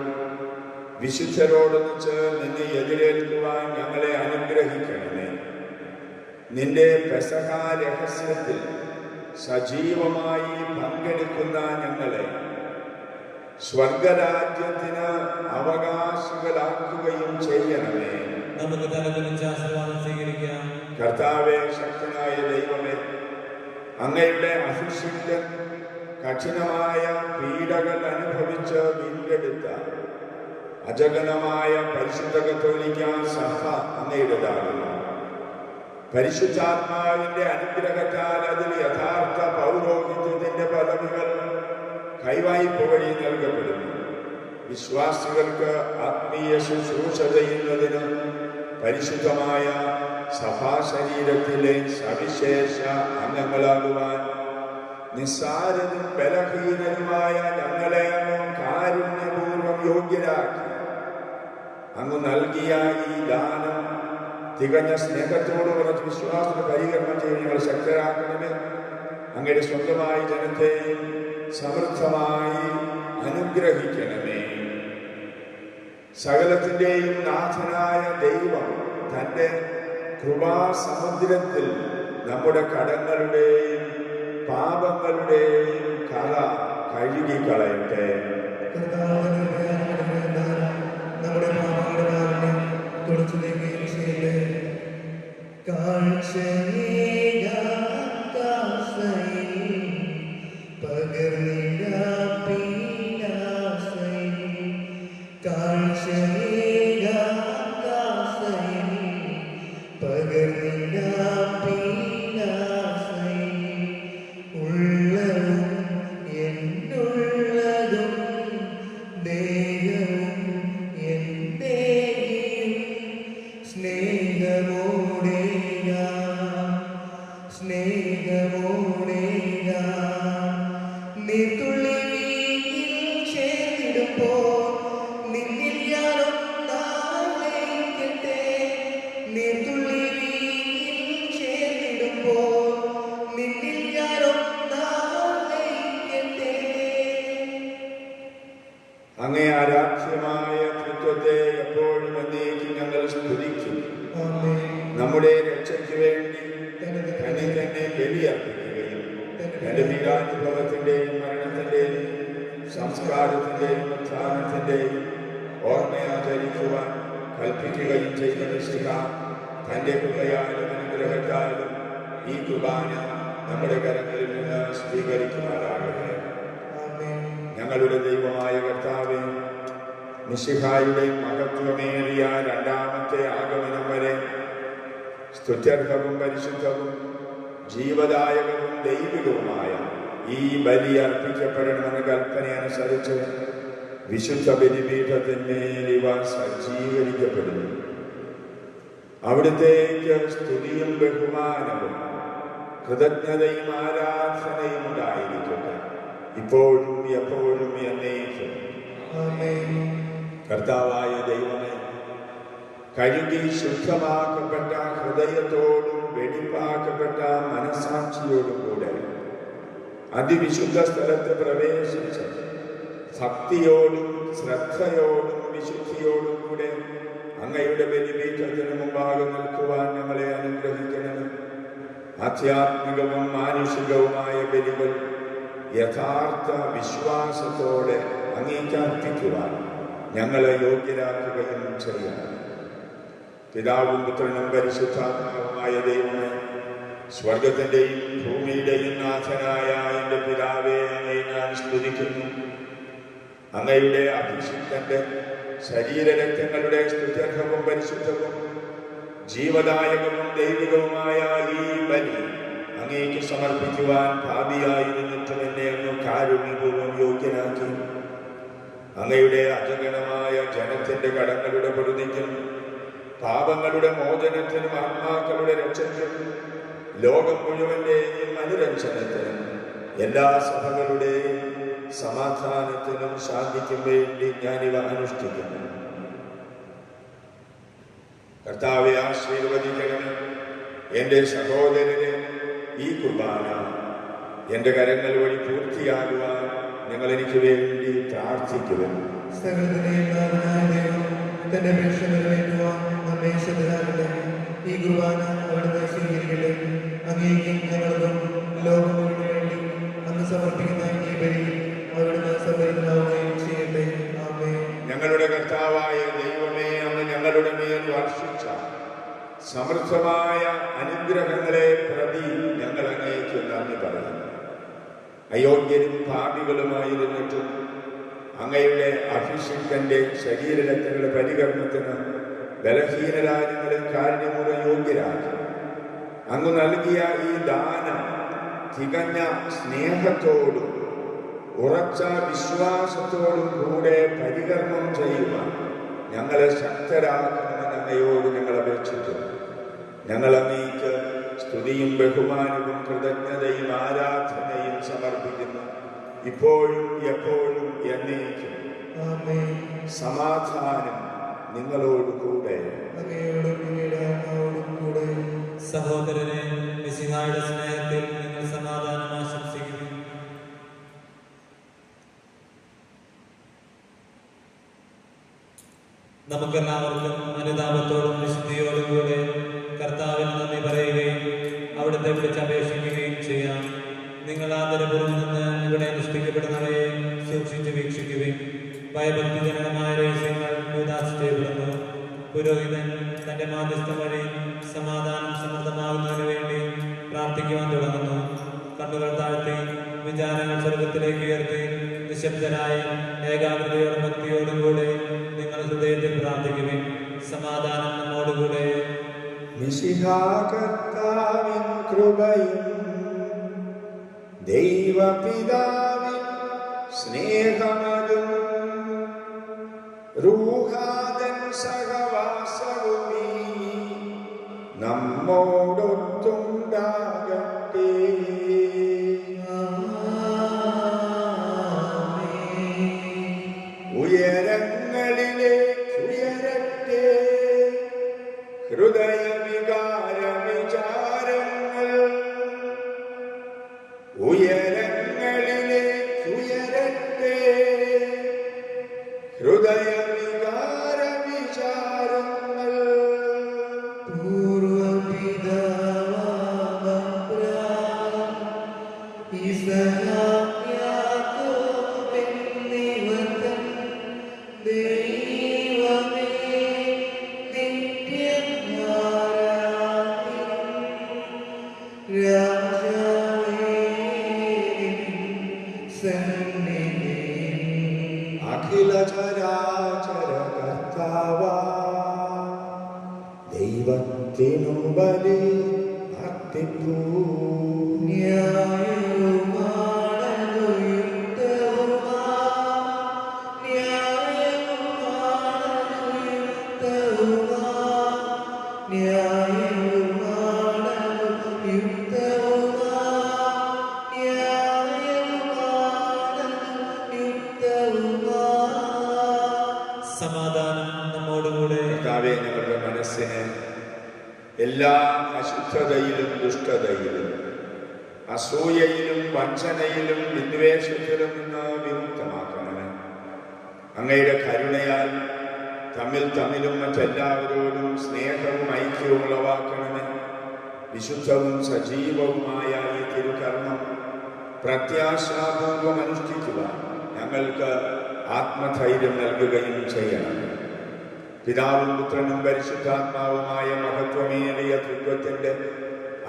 വിശുദ്ധരോടൊന്നിച്ച് നിന്നെ എതിരേൽക്കുവാൻ ഞങ്ങളെ അനുഗ്രഹിക്കണമേ. നിന്റെ പെസഹ രഹസ്യത്തിൽ സജീവമായി പങ്കെടുക്കുന്ന ഞങ്ങളെ സ്വർഗരാജ്യത്തിന് അവകാശികളാക്കുകയും ചെയ്യണമേ. നമുക്ക് തലകുനിച്ച് ആശീർവാദം സ്വീകരിക്കാം. കർത്താവേ, ശക്തനായ ദൈവമേ, അങ്ങയുടെ അഭിഷിക്തൻ കഠിനമായ പീഡകൾ അനുഭവിച്ച് വീണ്ടെടുത്ത അജഗണമായ പരിശുദ്ധ കത്തോലിക്ക സഭ അങ്ങയുടേതാകുന്നു. പരിശുദ്ധാത്മാവിന്റെ അനുഗ്രഹത്താൽ അതിൽ യഥാർത്ഥ പൗരോഹിത്യത്തിന്റെ പദവികൾ കൈവായ്പ വഴി നൽകപ്പെടുന്നു. വിശ്വാസികൾക്ക് ആത്മീയ ശുശ്രൂഷ ചെയ്യുന്നതിന് പരിശുദ്ധമായ സഭാശരീരത്തിലെ സവിശേഷ അംഗങ്ങളാകുവാൻ നിസ്സാരനും ബലഹീനനുമായ ഞങ്ങളെ അങ്ങ് കാരുണ്യപൂർവ്വം യോഗ്യരാക്കി. അങ്ങ് നൽകിയ ഈ ദാനം തികഞ്ഞ സ്നേഹത്തോട് കുറച്ച് വിശ്വാസത്തിന് പരികരണം ചെയ്ത് ഞങ്ങൾ ശക്തരാക്കണമേ. അങ്ങയുടെ സ്വന്തമായ ജനത്തെയും സമൃദ്ധമായി അനുഗ്രഹിക്കണമേ. സകലത്തിൻ്റെയും നാഥനായ ദൈവം തൻ്റെ കൃപാസമുദ്രത്തിൽ നമ്മുടെ കടങ്ങളുടെയും പാപങ്ങളുടെയും കറ കഴുകിക്കളയട്ടെ. നമ്മുടെ പാപങ്ങളുടെ കാരുണ്യം തുടച്ചു നീക്കുകയും ചെയ്യട്ടെ. പകർന്നിട നമ്മുടെ രക്ഷയ്ക്ക് വേണ്ടി തന്നെ ബലിയർപ്പിക്കുകയും തന്റെ പീഡാനുഭവത്തിന്റെയും മരണത്തിന്റെയും സംസ്കാരത്തിന്റെയും ഉത്ഥാനത്തിന്റെയും ഓർമ്മയാചരിക്കുവാൻ കൽപ്പിക്കുകയും ചെയ്ത മിശിഹ തന്റെ കൃപയാലും അനുഗ്രഹത്താലും ഈ കുർബാന നമ്മുടെ കരങ്ങളിൽ നിന്ന് സ്വീകരിക്കുമാറാകട്ടെ. ഞങ്ങളുടെ ദൈവമായ കർത്താവേ, മിശിഹായുടെ മഹത്വമേറിയ രണ്ടാമത്തെ ആഗമനം വരെ സ്തുത്യർഹവും പരിശുദ്ധവും ജീവദായകവും ദൈവികവുമായ ഈ ബലി അർപ്പിക്കപ്പെടണമെന്ന കൽപ്പന അനുസരിച്ച് വിശുദ്ധ ബലിപീഠത്തിന്മേൽ ഇവ സജ്ജീകരിക്കപ്പെടുന്നു. അവിടുത്തേക്ക് സ്തുതിയും ബഹുമാനവും കൃതജ്ഞതയും ആരാധനയും ഉണ്ടായിരിക്കട്ടെ, ഇപ്പോഴും എപ്പോഴും എന്നേക്കും. കർത്താവായ ദൈവമേ, കഴുകി ശുദ്ധമാക്കപ്പെട്ട ഹൃദയത്തോടും വെടിപ്പാക്കപ്പെട്ട മനസാക്ഷിയോടും കൂടെ അതിവിശുദ്ധ സ്ഥലത്ത് പ്രവേശിച്ച് ഭക്തിയോടും ശ്രദ്ധയോടും വിശുദ്ധിയോടും കൂടെ അങ്ങയുടെ ബലിപീഠത്തിന് മുമ്പാകെ നിൽക്കുവാൻ ഞങ്ങളെ അനുഗ്രഹിക്കണം. ആധ്യാത്മികവും മാനുഷികവുമായ ബലികൾ യഥാർത്ഥ വിശ്വാസത്തോടെ അങ്ങേക്ക് അർപ്പിക്കുവാൻ ഞങ്ങളെ യോഗ്യരാക്കുകയും ചെയ്യണം. പിതാവും പുത്രനും പരിശുദ്ധാത്മാവുമായ ദൈവമേ, സ്വർഗത്തിന്റെയും ഭൂമിയുടെയും നാഥനായ എന്റെ പിതാവേ, അങ്ങയെ ഞാൻ സ്തുതിക്കുന്നു. അങ്ങയുടെ അഭിഷിക്തന്റെ ശരീരരക്തങ്ങളുടെ സ്തുത്യർഹവും പരിശുദ്ധവും ജീവദായകവും ദൈവികവുമായ ഈ ബലി അങ്ങേക്ക് സമർപ്പിക്കുവാൻ ഭാവിയായിരുന്നിട്ടും എന്നെ അങ്ങ് കാരുണ്യപൂർവ്വം യോഗ്യനാക്കി. അങ്ങയുടെ അജഗണമായ ജനത്തിന്റെ കടങ്ങളുടെ പൊറുതിക്കും പാപങ്ങളുടെ മോചനത്തിനും ആത്മാക്കളുടെ രക്ഷയ്ക്കും ലോകം മുഴുവന്റെയും അനുരഞ്ജനത്തിനും എല്ലാ സഭകളുടെയും സമാധാനത്തിനും ശാന്തിക്കും വേണ്ടി ഞാനിവ അനുഷ്ഠിക്കുന്നു. കർത്താവെ, ആശീർവദിക്കണമേ. എൻ്റെ സഹോദരനെ ഈ കുർബാന എൻ്റെ കരങ്ങൾ വഴി പൂർത്തിയാകുവാൻ നിങ്ങൾ എനിക്ക് വേണ്ടി പ്രാർത്ഥിക്കുവാൻ തന്റെ അപേക്ഷ നിറവേറ്റുവാൻ നമ്മെ ശ്രദ്ധരാകട്ടെ. ഈ കുർബാന അവിടുന്ന് സ്വീകരിക്കട്ടെ. അങ്ങേക്കും ഞങ്ങൾക്കും ലോകം മുഴുവന് വേണ്ടി അങ്ങ് സമർപ്പിക്കുന്ന ഈ ബലി അവിടുന്ന് സംഭരിതനാവുകയും ചെയ്യട്ടെ. ആമേൻ. ഞങ്ങളുടെ കർത്താവായ ദൈവമേ, അങ്ങ് ഞങ്ങളുടെ മേൽ വർഷിച്ച സമൃദ്ധമായ അനുഗ്രഹങ്ങളെ പ്രതി ഞങ്ങൾ അങ്ങേക്ക് നന്ദി പറയുന്നു. അയോഗ്യരും പാപികളുമായിരുന്നിട്ടും അങ്ങയുടെ അഭിഷിക്തന്റെ ശരീരരക്തങ്ങളുടെ പരികരണത്തിന് ബലഹീനരായ ഞങ്ങളെ കാരുണ്യമുള്ള യോഗ്യരാക്കി. അങ്ങ് നൽകിയ ഈ ദാനം തികഞ്ഞ സ്നേഹത്തോടും ഉറച്ച വിശ്വാസത്തോടും കൂടെ പരികർമ്മം ചെയ്യുവാൻ ഞങ്ങളെ ശക്തരാക്കണമെന്ന് അങ്ങയോട് ഞങ്ങൾ അപേക്ഷിക്കുന്നു. ഞങ്ങൾ അങ്ങേക്ക് സ്തുതിയും ബഹുമാനവും കൃതജ്ഞതയും ആരാധനയും സമർപ്പിക്കുന്നു, ഇപ്പോഴും എപ്പോഴും എന്നേക്കും. സമാധാനം നിങ്ങളോട് കൂടെ. സഹോദരനെ, മിശിഹായുടെ സ്നേഹത്തിൽ നിങ്ങൾ സമാധാനം ആശംസിക്കുന്നു. നമുക്കെല്ലാവർക്കും അനുതാപത്തോടും വിശുദ്ധിയോടും കൂടെ കർത്താവിന് നന്ദി പറയുകയും അവിടുത്തെ വിളിച്ചപേക്ഷിക്കുകയും ചെയ്യാം. നിങ്ങൾ ആദരപൂർവ്വം നിന്ന് ഇവിടെ അനുഷ്ഠിക്കപ്പെടുന്നവയെ സൂക്ഷിച്ച് വീക്ഷിക്കുകയും ഭയഭക്തിജനകമായ രഹസ്യങ്ങൾ ചെയ്യപ്പെടുന്നു. പുരോഹിതൻ തന്റെ മാധ്യസ്ഥം വഴി സമാധാനം സമൃദ്ധമാകുന്നതിന് വേണ്ടി പ്രാർത്ഥിക്കുവാൻ തുടങ്ങുന്നു. കണ്ണുകൾ താഴ്ത്തി വിചാരങ്ങൾ സ്വർഗത്തിലേക്ക് ഉയർത്തി നിശബ്ദരായ ഏകാഗ്രതയോടും ഭക്തിയോടും കൂടെ നിങ്ങൾ ഹൃദയത്തിൽ പ്രാർത്ഥിക്കുവിൻ. സമാധാനം നമ്മോടുകൂടെ. മിശിഹാ കർത്താവിൻ കൃപയും ദൈവപിതാവിൻ സ്നേഹമതും റൂഹാദൻ സഹവാസവുമീ നമ്മോടൊത്തുണ്ടാകട്ടെ. ഉയരങ്ങളിലേക്ക് ഉയരട്ടെ ഹൃദയവികാര വിചാരങ്ങൾ. ഉയരങ്ങളിലേക്ക് ഉയരട്ടെ ഹൃദയവികാര വിചാരങ്ങൾ. പൂർവ പോലെ അർപ്പിക്കൂ. സമാധാനം നമ്മോടുകൂടെ. കർത്താവേ, ഞങ്ങളുടെ മനസ്സിനെ എല്ലാ അശുദ്ധതയിലും ദുഷ്ടതയിലും അസൂയയിലും വഞ്ചനയിലും വിദ്വേഷത്തിലും നിന്ന് വിമുക്തമാക്കണമേ. അങ്ങയുടെ കരുണയാൽ തമ്മിലും മറ്റെല്ലാവരോടും സ്നേഹവും ഐക്യവും ഉളവാക്കണമേ. വിശുദ്ധവും സജീവവുമായ ഈ തിരുകർമ്മം പ്രത്യാശാപൂർവം അനുഷ്ഠിക്കുവാൻ ഞങ്ങൾക്ക് ആത്മധൈര്യം നൽകുകയും ചെയ്യണം. പിതാവും പുത്രനും പരിശുദ്ധാത്മാവുമായ മഹത്വമേറിയ ത്രിത്വത്തിന്റെ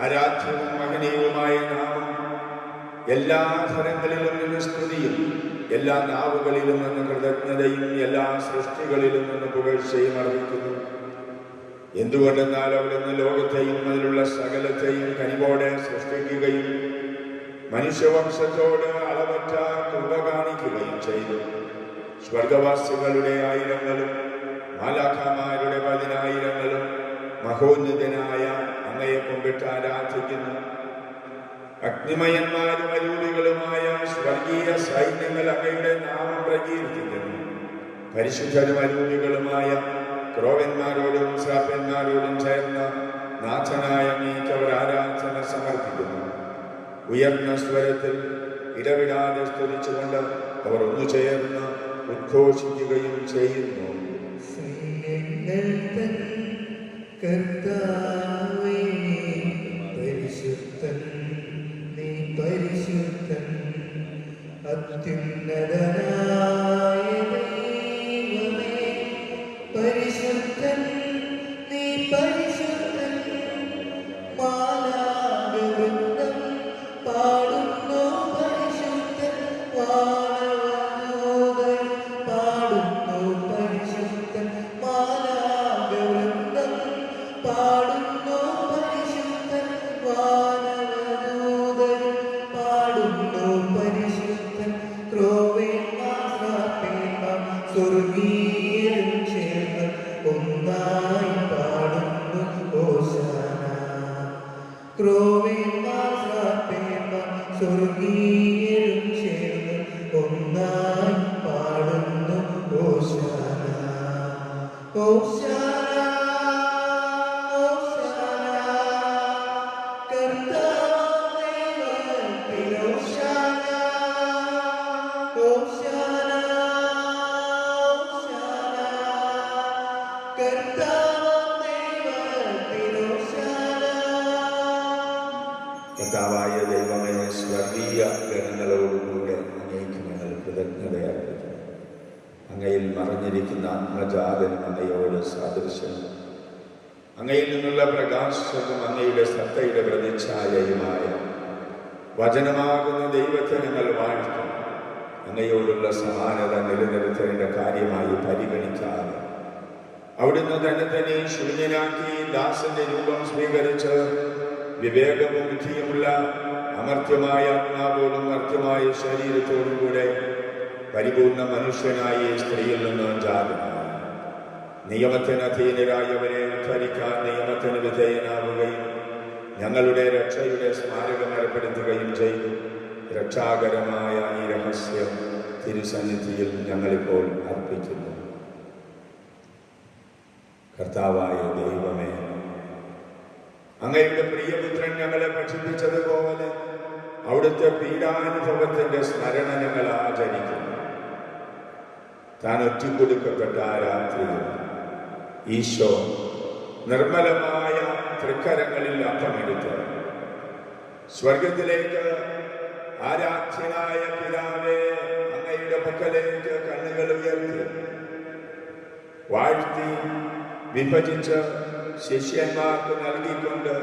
ആരാധ്യവും മഹനീയവുമായ നാമം എല്ലാ ധരങ്ങളിലും നിന്ന് സ്തുതിയും എല്ലാ നാവുകളിലും നിന്ന് കൃതജ്ഞതയും എല്ലാ സൃഷ്ടികളിലും നിന്ന് പുകഴ്ചയും അർഹിക്കുന്നു. എന്തുകൊണ്ടെന്നാൽ അവിടുന്ന് ലോകത്തെയും അതിലുള്ള സകലത്തെയും കനിവോടെ സൃഷ്ടിക്കുകയും മനുഷ്യവംശത്തോട് അളവറ്റ കൃപ കാണിക്കുകയും ചെയ്തു. സ്വർഗവാസികളുടെ ആയിരങ്ങളും മാലാഖമാരുടെ 10,000 മഹോന്നതനായ അങ്ങയെ കൊണ്ടിട്ട് ആരാധിക്കുന്നു. അഗ്നിമയന്മാരും അരൂപികളുമായ സ്വർഗീയ സൈന്യങ്ങൾ അങ്ങയുടെ നാമം പ്രകീർത്തിക്കുന്നു. പരിശുദ്ധരും അരൂപികളുമായ ക്രോവന്മാരോടും ശ്രാപ്പന്മാരോടും ചേർന്ന് നാഥനായ അങ്ങേക്ക് അവർ ആരാധന സമർപ്പിക്കുന്നു. ഉയർന്ന സ്വരത്തിൽ ഇടവിടാതെ സ്തുതിച്ചുകൊണ്ട് അവർ ഒന്നു ചേർന്ന് ഉദ്ഘോഷിക്കുകയും ചെയ്യുന്നു. കർത്താവേ, പരിശുദ്ധൻ, നീ പരിശുദ്ധൻ, അത്യുന്നതനായ ദൈവമേ, പരിശുദ്ധൻ, നീ പരിശുദ്ധൻ. മാലാഖവൃന്ദം പാടുന്നു പരിശുദ്ധൻ, വാനവദൂതൻ പാടുന്നു പരിശുദ്ധൻ. മാലാഖവൃന്ദം പാടുന്നു പരിശുദ്ധൻ, വാനവദൂതൻ പാടുന്നു പരിശുദ്ധൻ. ക്രോവേന്മാർ സ്വർഗീയരും ചേർന്ന് ഒന്നായി പാടുന്നു ഹോശാന. ക്രോവേന്മാർ സ്വർഗീയരും ചേർന്ന് ഒന്നായി പാടുന്നു ഹോശാന. ഹോശാന, കർത്താവായ ദൈവമേ, സ്വർഗീയ ഗണങ്ങളോടുകൂടെ അങ്ങേക്ക് ഞങ്ങൾ കൃതജ്ഞതയർപ്പിക്കുന്നു. അങ്ങയിൽ മറഞ്ഞിരിക്കുന്ന ആത്മജാതനും അങ്ങയോട് സാദൃശ്യം, അങ്ങയിൽ നിന്നുള്ള പ്രകാശവും അങ്ങയുടെ സത്തയുടെ പ്രതിച്ഛായയുമായ വചനമാകുന്ന ദൈവത്തെ ഞങ്ങൾ വാഴ്ത്തും. അങ്ങയോടുള്ള സമാനത നിലനിർത്തേണ്ട കാര്യമായി പരിഗണിക്കാതെ അവിടുന്ന് തന്നെ ശൂന്യനാക്കി ദാസന്റെ രൂപം സ്വീകരിച്ച് വിവേകവും ബുദ്ധിയുമുള്ള അമർത്യമായ ആത്മാവോടും മർത്യമായ ശരീരത്തോടും കൂടെ പരിപൂർണ മനുഷ്യനായി സ്ത്രീയിൽ നിന്ന് ജാതനായി നിയമത്തിന് അധീനരായവരെ ഉദ്ധരിക്കാൻ നിയമത്തിന് വിധേയനാവുകയും ഞങ്ങളുടെ രക്ഷയുടെ സ്മാരകം ഏർപ്പെടുത്തുകയും ചെയ്തു. രക്ഷാകരമായ ഈ രഹസ്യം തിരുസന്നിധിയിൽ ഞങ്ങളിപ്പോൾ അർപ്പിക്കുന്നു. കർത്താവായ ദൈവമേ, അങ്ങയുടെ പ്രിയപുത്രൻ ഞങ്ങളെ പഠിപ്പിച്ചതുപോലെ അവിടുത്തെ പീഡാനുഭവത്തിന്റെ സ്മരണ ഞങ്ങൾ ആചരിക്കുന്നു. താൻ ഒറ്റിക്കൊടുക്കപ്പെട്ട ആ രാത്രിയിൽ ഈശോ നിർമ്മലമായ തൃക്കരങ്ങളിൽ അപ്പമെടുത്ത് സ്വർഗത്തിലേക്ക് ആരാധ്യനായ പിതാവേ അങ്ങയുടെ പക്കലേക്ക് കണ്ണുകൾ ഉയർത്തി വാഴ്ത്തി വിഭജിച്ച് ശിഷ്യന്മാർക്ക് നൽകിക്കൊണ്ട്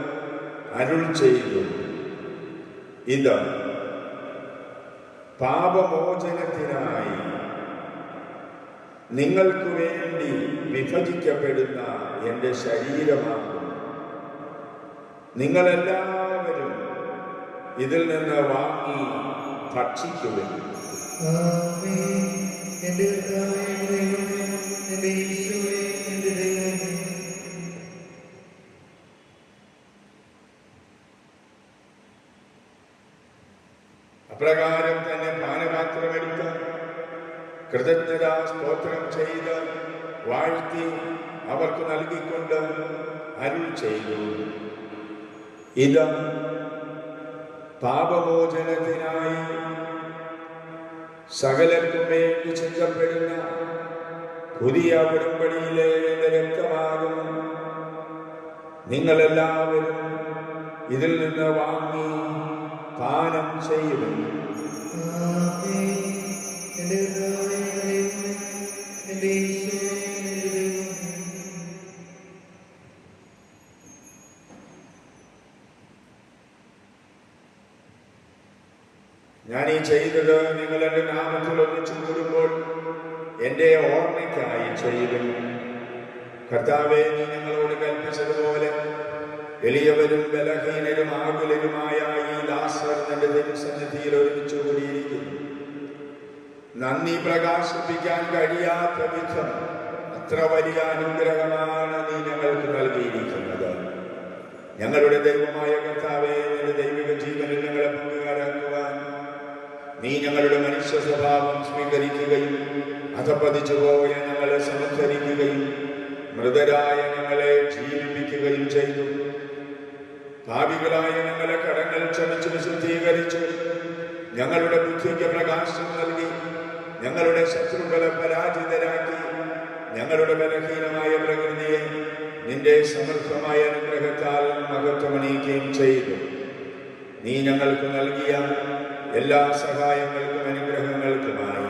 അരുൾ ചെയ്തു, ഇത് പാപമോചനത്തിനായി നിങ്ങൾക്ക് വേണ്ടി വിഭജിക്കപ്പെടുന്ന എൻ്റെ ശരീരമാകും. നിങ്ങളെല്ലാവരും ഇതിൽ നിന്ന് വാങ്ങി ഭക്ഷിക്കുവിൻ. ആമേൻ. എന്റെ കർത്താവേ, എന്റെ ദൈവമേ, എന്റെ ഈശോയേ, എന്റെ ദൈവമേ. അപ്രകാരം തന്നെ പാനപാത്രമെടുത്ത് കൃതജ്ഞതാ സ്തോത്രം ചെയ്ത് വാഴ്ത്തി അവർക്ക് നൽകിക്കൊണ്ട് അരുൾ ചെയ്തു, ഇത് പാപമോചനത്തിനായി സകലർക്കും വേണ്ടി ചിന്തപ്പെടുന്ന പുതിയ ഉടമ്പടിയിലെ എന്റെ രക്തമാകുന്നു. നിങ്ങളെല്ലാവരും ഇതിൽ നിന്ന് വാങ്ങി പാനം ചെയ്യുമെന്ന്. ആമേൻ. എന്റെ കർത്താവേ, എന്റെ ദൈവമേ, എന്റെ ഈശോയേ, എന്റെ ദൈവമേ. ഞാൻ ഈ ചെയ്തത് നിങ്ങൾ എന്റെ നാമത്തിൽ ഒന്നിച്ചു കൂടുമ്പോൾ എന്റെ ഓർമ്മയ്ക്കായി ചെയ്യുവിൻ. കർത്താവേ, നീ ഞങ്ങളോട് കൽപ്പിച്ചതുപോലെ എളിയവരും ബലഹീനരും ആകുലരുമായ ഈ ദാസർ നിന്റെ തിരുസന്നിധിയിൽ ഒരുമിച്ച് കൂടിയിരിക്കുന്നു. നന്ദി പ്രകാശിപ്പിക്കാൻ കഴിയാത്ത വിധം അത്ര വലിയ അനുഗ്രഹമാണ് നീ ഞങ്ങൾക്ക് നൽകിയിരിക്കുന്നത്. ഞങ്ങളുടെ ദൈവമായ കർത്താവേ, നിന്റെ ദൈവിക ജീവനിൽ ഞങ്ങളെ പങ്കുകാരാക്കുവാൻ നീ ഞങ്ങളുടെ മനുഷ്യ സ്വഭാവം സ്വീകരിക്കുകയും അധപതിച്ചു പോയ ഞങ്ങളെ സംസ്കരിക്കുകയും മൃതരായ ഞങ്ങളെ ജീവിപ്പിക്കുകയും ചെയ്തു. പാപികളായ ഞങ്ങളെ കടങ്ങൾ ക്ഷമിച്ചു വിശുദ്ധീകരിച്ചു. ഞങ്ങളുടെ ബുദ്ധിക്ക് പ്രകാശം നൽകി ഞങ്ങളുടെ ശത്രുക്കളെ പരാജിതരാക്കി. ഞങ്ങളുടെ ബലഹീനമായ പ്രകൃതിയെ നിന്റെ സമൃദ്ധമായ അനുഗ്രഹത്താൽ മഹത്വമണിയിക്കുകയും ചെയ്തു. നീ ഞങ്ങൾക്ക് നൽകിയ എല്ലാ സഹായങ്ങൾക്കും അനുഗ്രഹങ്ങൾക്കുമായി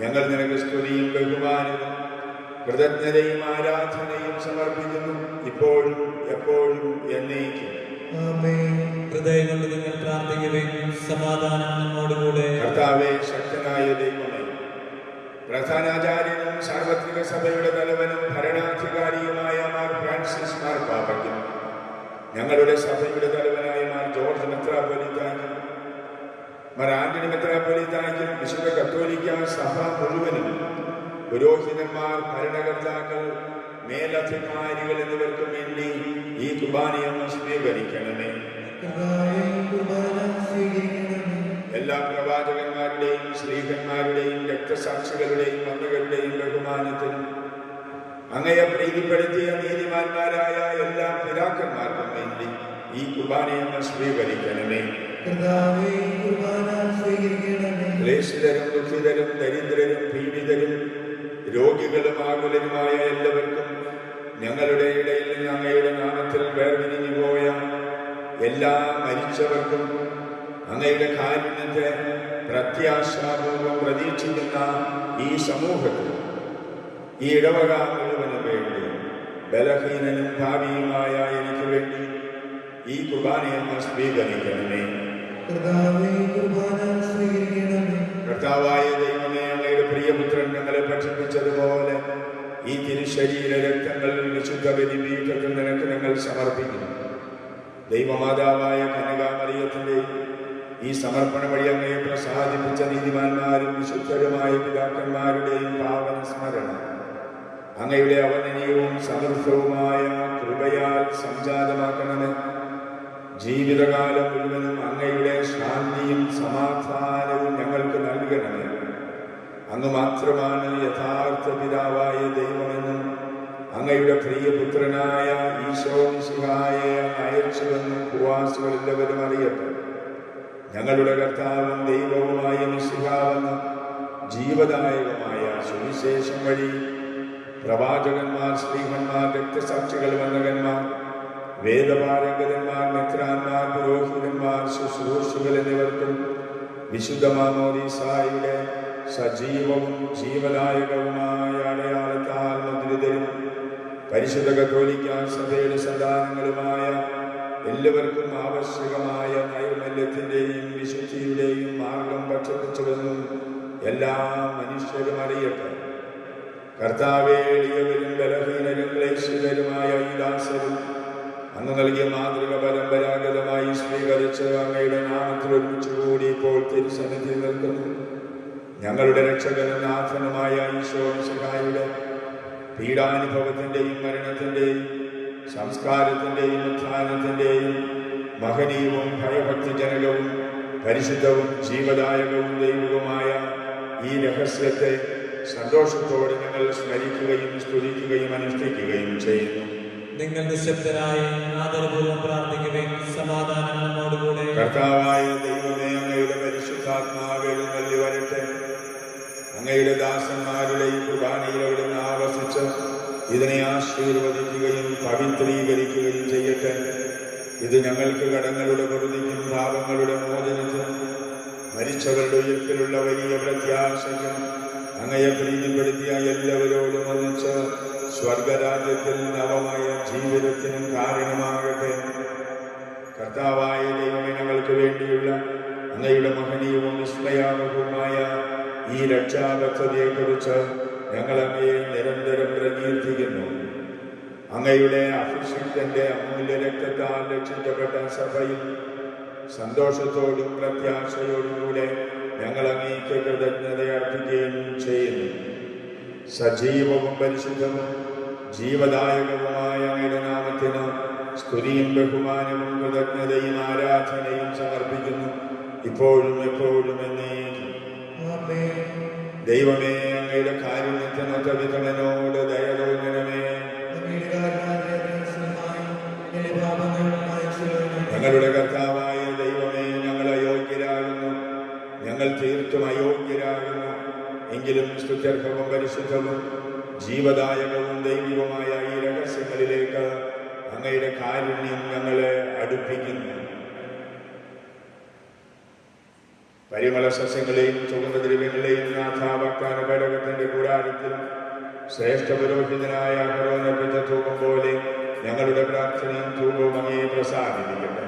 ഞങ്ങൾ നിനക്ക് സ്തുതിയും ബഹുമാനവും കൃതജ്ഞതയും ആരാധനയും സമർപ്പിക്കുന്നു, ഇപ്പോഴും എപ്പോഴും എന്നേക്കും. ആമേൻ. ഹൃദയം കൊണ്ട് നിങ്ങൾ പ്രാർത്ഥിക്കുവിൻ. സമാധാനം നമ്മോടുകൂടെ. കർത്താവേ, ശക്തനായ ദൈവമേ, പ്രധാനാചാര്യനും സാർവത്രിക സഭയുടെ തലവനും ഭരണാധികാരിയുമായ മാർ ഫ്രാൻസിസ് മാർപ്പാപ്പയ്ക്കും ഞങ്ങളുടെ സഭയുടെ തലവനായ മാർ ജോർജ് മെത്രാപ്പൊലീത്തായ്ക്കും മാർ ആന്റണി മെത്രാപ്പൊലീത്തായ്ക്കും വിശുദ്ധ കത്തോലിക്ക സഭ മുഴുവനും പുരോഹിതന്മാർ, ഭരണകർത്താക്കൾ, മേലധികാരികൾ എന്നിവർക്കും വേണ്ടി ഈ കുർബാനയൊന്ന് സ്വീകരിക്കണമേ. കർത്താവേ, കുർബാന സ്വീകരിക്കണമേ. എല്ലാ പ്രവാചകന്മാരുടെയും ശ്ലീഹന്മാരുടെയും രക്തസാക്ഷികളുടെയും വന്യകളുടെയും ബഹുമാനത്തിനും അങ്ങയെ പ്രീതിപ്പെടുത്തിയ നീതിമാന്മാരായ എല്ലാ പിതാക്കന്മാർക്കും വേണ്ടി ഈ കുർബാനയൊന്ന് സ്വീകരിക്കണമേ. കർത്താവേ, കുർബാന സ്വീകരിക്കണമേ. ക്ലേശിതരും ദുഃഖിതരും ദരിദ്രരും പീഡിതരും രോഗികളും ആകുലരുമായ എല്ലാവർക്കും ഞങ്ങളുടെ ഇടയിൽ നിന്ന് അങ്ങയുടെ നാമത്തിൽ വേർപിരിഞ്ഞു പോയ എല്ലാ മരിച്ചവർക്കും അങ്ങയുടെ കാരുണ്യത്തെ പ്രത്യാശാപൂർവം പ്രതീക്ഷിക്കുന്ന ഈ സമൂഹത്തിൽ ഈ ഇടവക മുഴുവനും വേണ്ടി ബലഹീനനും ഭാവിയുമായ എനിക്ക് വേണ്ടി ഈ കുർബാനയെന്ന് സ്വീകരിക്കണമേ. കർത്താവേ, കുർബാന സ്വീകരിക്കണമേ. കർത്താവായ ദൈവമേ, അങ്ങയുടെ പ്രിയപുത്രൻ ഞങ്ങളെ പഠിപ്പിച്ചതുപോലെ ഈ തിരുശരീര രക്തങ്ങൾ വിശുദ്ധ ബലിപീഠത്തിൽ നിനക്ക് ഞങ്ങൾ സമർപ്പിക്കുന്നു. ദൈവമാതാവായ കന്യകാമറിയത്തിന്റെയും ഈ സമർപ്പണ വഴി അങ്ങയെ പ്രസാദിപ്പിച്ച നീതിമാന്മാരും വിശുദ്ധരുമായ പിതാക്കന്മാരുടെയും പാവന സ്മരണ അങ്ങയുടെ അവർണ്ണനീയവും സമൃദ്ധവുമായ കൃപയാൽ സംജാതമാക്കണമേ. ജീവിതകാലം മുഴുവനും അങ്ങയുടെ ശാന്തിയും സമാധാനവും ഞങ്ങൾക്ക് നൽകണമേ. അങ്ങ് മാത്രമാണ് യഥാർത്ഥ പിതാവായ ദൈവമെന്നും അങ്ങയുടെ പ്രിയപുത്രനായ ഈശോ മിശിഹായെ അയച്ചുവെന്നും ഭൂവാസികൾ എല്ലാവരും അറിയട്ടെ. ഞങ്ങളുടെ കർത്താവും ദൈവവുമായ മിശിഹാവെന്ന ജീവദായകമായ സുവിശേഷം വഴി പ്രവാചകന്മാർ, ശ്ലീഹന്മാർ, രക്തസാക്ഷികൾ, വന്ദകന്മാർ, വേദപാരംഗതന്മാർ, മെത്രാന്മാർ, പുരോഹിതന്മാർ, ശുശ്രൂഷകൾ എന്നിവർക്കും വിശുദ്ധ മാമോദീസായുടെ സജീവവും ജീവദായകവുമായ അടയാളത്താൽ മുദ്രിതരും പരിശുദ്ധ കത്തോലിക്ക സഭയുടെ സന്താനങ്ങളുമായ എല്ലാവർക്കും ആവശ്യകമായ നൈർമല്യത്തിന്റെയും വിശുദ്ധിയുടെയും മാർഗം ഭക്ഷിച്ചുവെന്നും എല്ലാ മനുഷ്യരും അറിയട്ടെ. കർത്താവേ, എളിയവരും ബലഹീനരും ക്ലേശിതരുമായ ഈ ദാസരും അങ്ങ് നൽകിയ മാതൃക പരമ്പരാഗതമായി സ്വീകരിച്ച് അങ്ങയുടെ നാമത്തിൽ ഒരുമിച്ചുകൂടി ഇപ്പോൾ തിരുസന്നിധി നിൽക്കുന്നു. ഞങ്ങളുടെ രക്ഷകനും നാഥനുമായ ഈശോ മിശിഹായുടെ പീഡാനുഭവത്തിൻ്റെയും മരണത്തിൻ്റെയും സംസ്കാരത്തിൻ്റെയും ഉത്ഥാനത്തിൻ്റെയും മഹനീയവും ഭയഭക്തിജനകവും പരിശുദ്ധവും ജീവദായകവും ദൈവികവുമായ ഈ രഹസ്യത്തെ സന്തോഷത്തോടെ ഞങ്ങൾ സ്മരിക്കുകയും സ്തുതിക്കുകയും അനുഷ്ഠിക്കുകയും ചെയ്യുന്നു. നിങ്ങൾ നിശബ്ദരായി ആദരപൂർവ്വം പ്രാർത്ഥിക്കുകയും സമാധാനം നമ്മോടുകൂടെ. കർത്താവായ ദൈവമേ, അങ്ങയുടെ പരിശുദ്ധാത്മാവ് എഴുന്നള്ളി വരട്ടെ. അങ്ങയുടെ ദാസന്മാരുടെ ഈ കുർബാനയിൽ അവിടുന്ന് ആവസിച്ച് ഇതിനെ ആശീർവദിക്കുകയും പവിത്രീകരിക്കുകയും ചെയ്യട്ടെ. ഇത് ഞങ്ങൾക്ക് കടങ്ങളുടെ പൊറുതിക്കും പാപങ്ങളുടെ മോചനത്തിനും മരിച്ചവരുടെ ഉയർത്തിലുള്ള വലിയ പ്രത്യാശയ്ക്കും അങ്ങയെ പ്രീതിപ്പെടുത്തിയ എല്ലാവരോടും ഒന്നിച്ച് സ്വർഗരാജ്യത്തിൽ നവമായ ജീവിതത്തിനും കാരണമാകട്ടെ. കർത്താവായ ദൈവമേ, ഞങ്ങൾക്ക് വേണ്ടിയുള്ള അങ്ങയുടെ മഹനീയവും വിസ്മയാവഹവുമായ ഈ രക്ഷാപദ്ധതിയെക്കുറിച്ച് ഞങ്ങൾ അങ്ങയെ നിരന്തരം പ്രകീർത്തിക്കുന്നു. അങ്ങയുടെ അഭിഷിക്തന്റെ അമൂല്യ രക്തത്താൽ രക്ഷിക്കപ്പെട്ട സഭയിൽ സന്തോഷത്തോടും പ്രത്യാശയോടും കൂടെ ഞങ്ങൾ അങ്ങേക്ക് കൃതജ്ഞത അർപ്പിക്കുകയും ചെയ്യുന്നു. സജീവവും പരിശുദ്ധവും ജീവദായകവുമായ അങ്ങയുടെ നാമത്തിന് സ്തുതിയും ബഹുമാനവും കൃതജ്ഞതയും ആരാധനയും സമർപ്പിക്കുന്നു, ഇപ്പോഴും എപ്പോഴും എന്നേക്കും. ദൈവമേ, അങ്ങയുടെ കാരുണ്യത്തിനൊത്ത വിധമനോട് ദയ തോന്നണമേ. ഞങ്ങളുടെ കർത്താവായ ദൈവമേ, ഞങ്ങൾ അയോഗ്യരാകുന്നു, ഞങ്ങൾ തീർത്തും അയോഗ്യരാകുന്നു. എങ്കിലും സ്തുത്യർഹവും പരിശുദ്ധവും ജീവദായകവും ദൈവികവുമായ ഈ രഹസ്യങ്ങളിലേക്ക് അങ്ങയുടെ കാരുണ്യം ഞങ്ങളെ അടുപ്പിക്കുന്നു. പരിമള സസ്യങ്ങളെയും സുഗന്ധദ്രവ്യങ്ങളെയും നാഥാവക്കാന ഘടകത്തിന്റെ കൂടാരത്തിൽ ശ്രേഷ്ഠ പുരോഹിതനായ അഹരോനർപ്പിച്ച ധൂപം പോലെ ഞങ്ങളുടെ പ്രാർത്ഥനയും ധൂപവും അങ്ങയെ പ്രസാദിപ്പിക്കട്ടെ.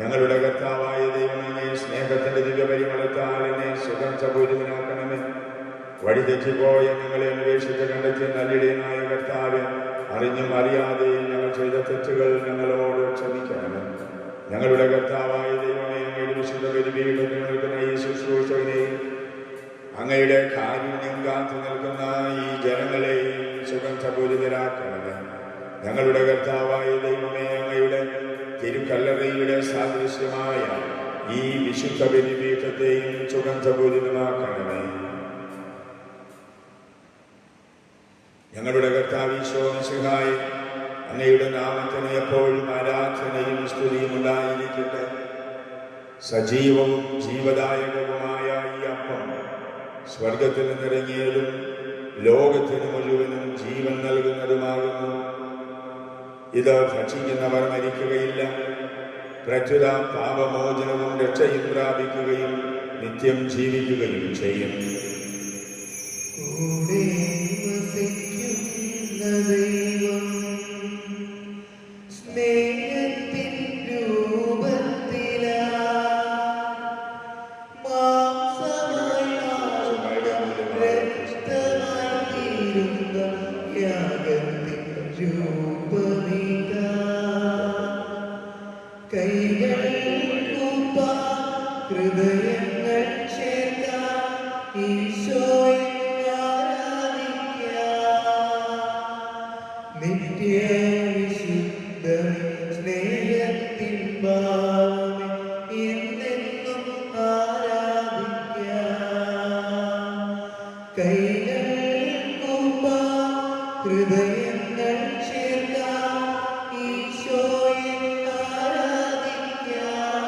ഞങ്ങളുടെ കർത്താവായ ദൈവമേ, സ്നേഹത്തിന്റെ ദിവ്യപരിമളത്താൽ എന്നെ സുഗന്ധപൂരിതനാക്കണമേ. വഴിതെറ്റിപ്പോയ ഞങ്ങളെ അന്വേഷിച്ച് കണ്ടെത്തിയ നല്ലിടയനായ കർത്താവെ, അറിഞ്ഞും അറിയാതെയും ഞങ്ങൾ ചെയ്ത തെറ്റുകൾ ഞങ്ങളോട് ക്ഷമിക്കണമേ. ഞങ്ങളുടെ കർത്താവായ ദൈവമേ, അങ്ങയുടെ വിശുദ്ധ ബലിപീഠത്തിൽ നിൽക്കുന്ന ഈ ശുശ്രൂഷകനെയും അങ്ങയുടെ കാരുണ്യം കാത്തു നിൽക്കുന്ന ഈ ജനങ്ങളെയും സുഗന്ധപൂരിതരാക്കണമേ. ഞങ്ങളുടെ കർത്താവായ ദൈവമേ, അങ്ങയുടെ തിരുക്കല്ലറയുടെ സാദൃശ്യമായ ഈ വിശുദ്ധ ബലിപീഠത്തെയും സുഗന്ധപൂരിതമാക്കണമേ. ഞങ്ങളുടെ കർത്താവ് ഈശോ മിശിഹായേ, അങ്ങയുടെ നാമത്തിന് എപ്പോഴും ആരാധനയും സ്തുതിയും ഉണ്ടായിരിക്കട്ടെ. സജീവവും ജീവദായകവുമായ ഈ അപ്പം സ്വർഗത്തിൽ നിന്നിറങ്ങിയതും ലോകത്തിന് മുഴുവനും ജീവൻ നൽകുന്നതുമാകുന്നു. ഇത് ഭക്ഷിക്കുന്നവർ മരിക്കുകയില്ല, പ്രത്യുത പാപമോചനവും രക്ഷയും പ്രാപിക്കുകയും നിത്യം ജീവിക്കുകയും ചെയ്യും. ദൈവം സ്നേഹത്തിൻ രൂപത്തിലാ മാംസമായി രക്തമായി തീരുന്ന യാഗത്തിൻ രൂപമിതാ. കൈകൾ കൂപ്പാൻ ഹൃദയങ്ങൾ ചേർക്കാൻ ഈശോയെ സ്നേഹത്തിൻ ഭാവമേ, എന്നെന്നും ആരാധിക്കാം. കൈകൾ കൂപ്പാൻ ഹൃദയങ്ങൾ ചേർക്കാം ഈശോയെ ആരാധിക്കാം.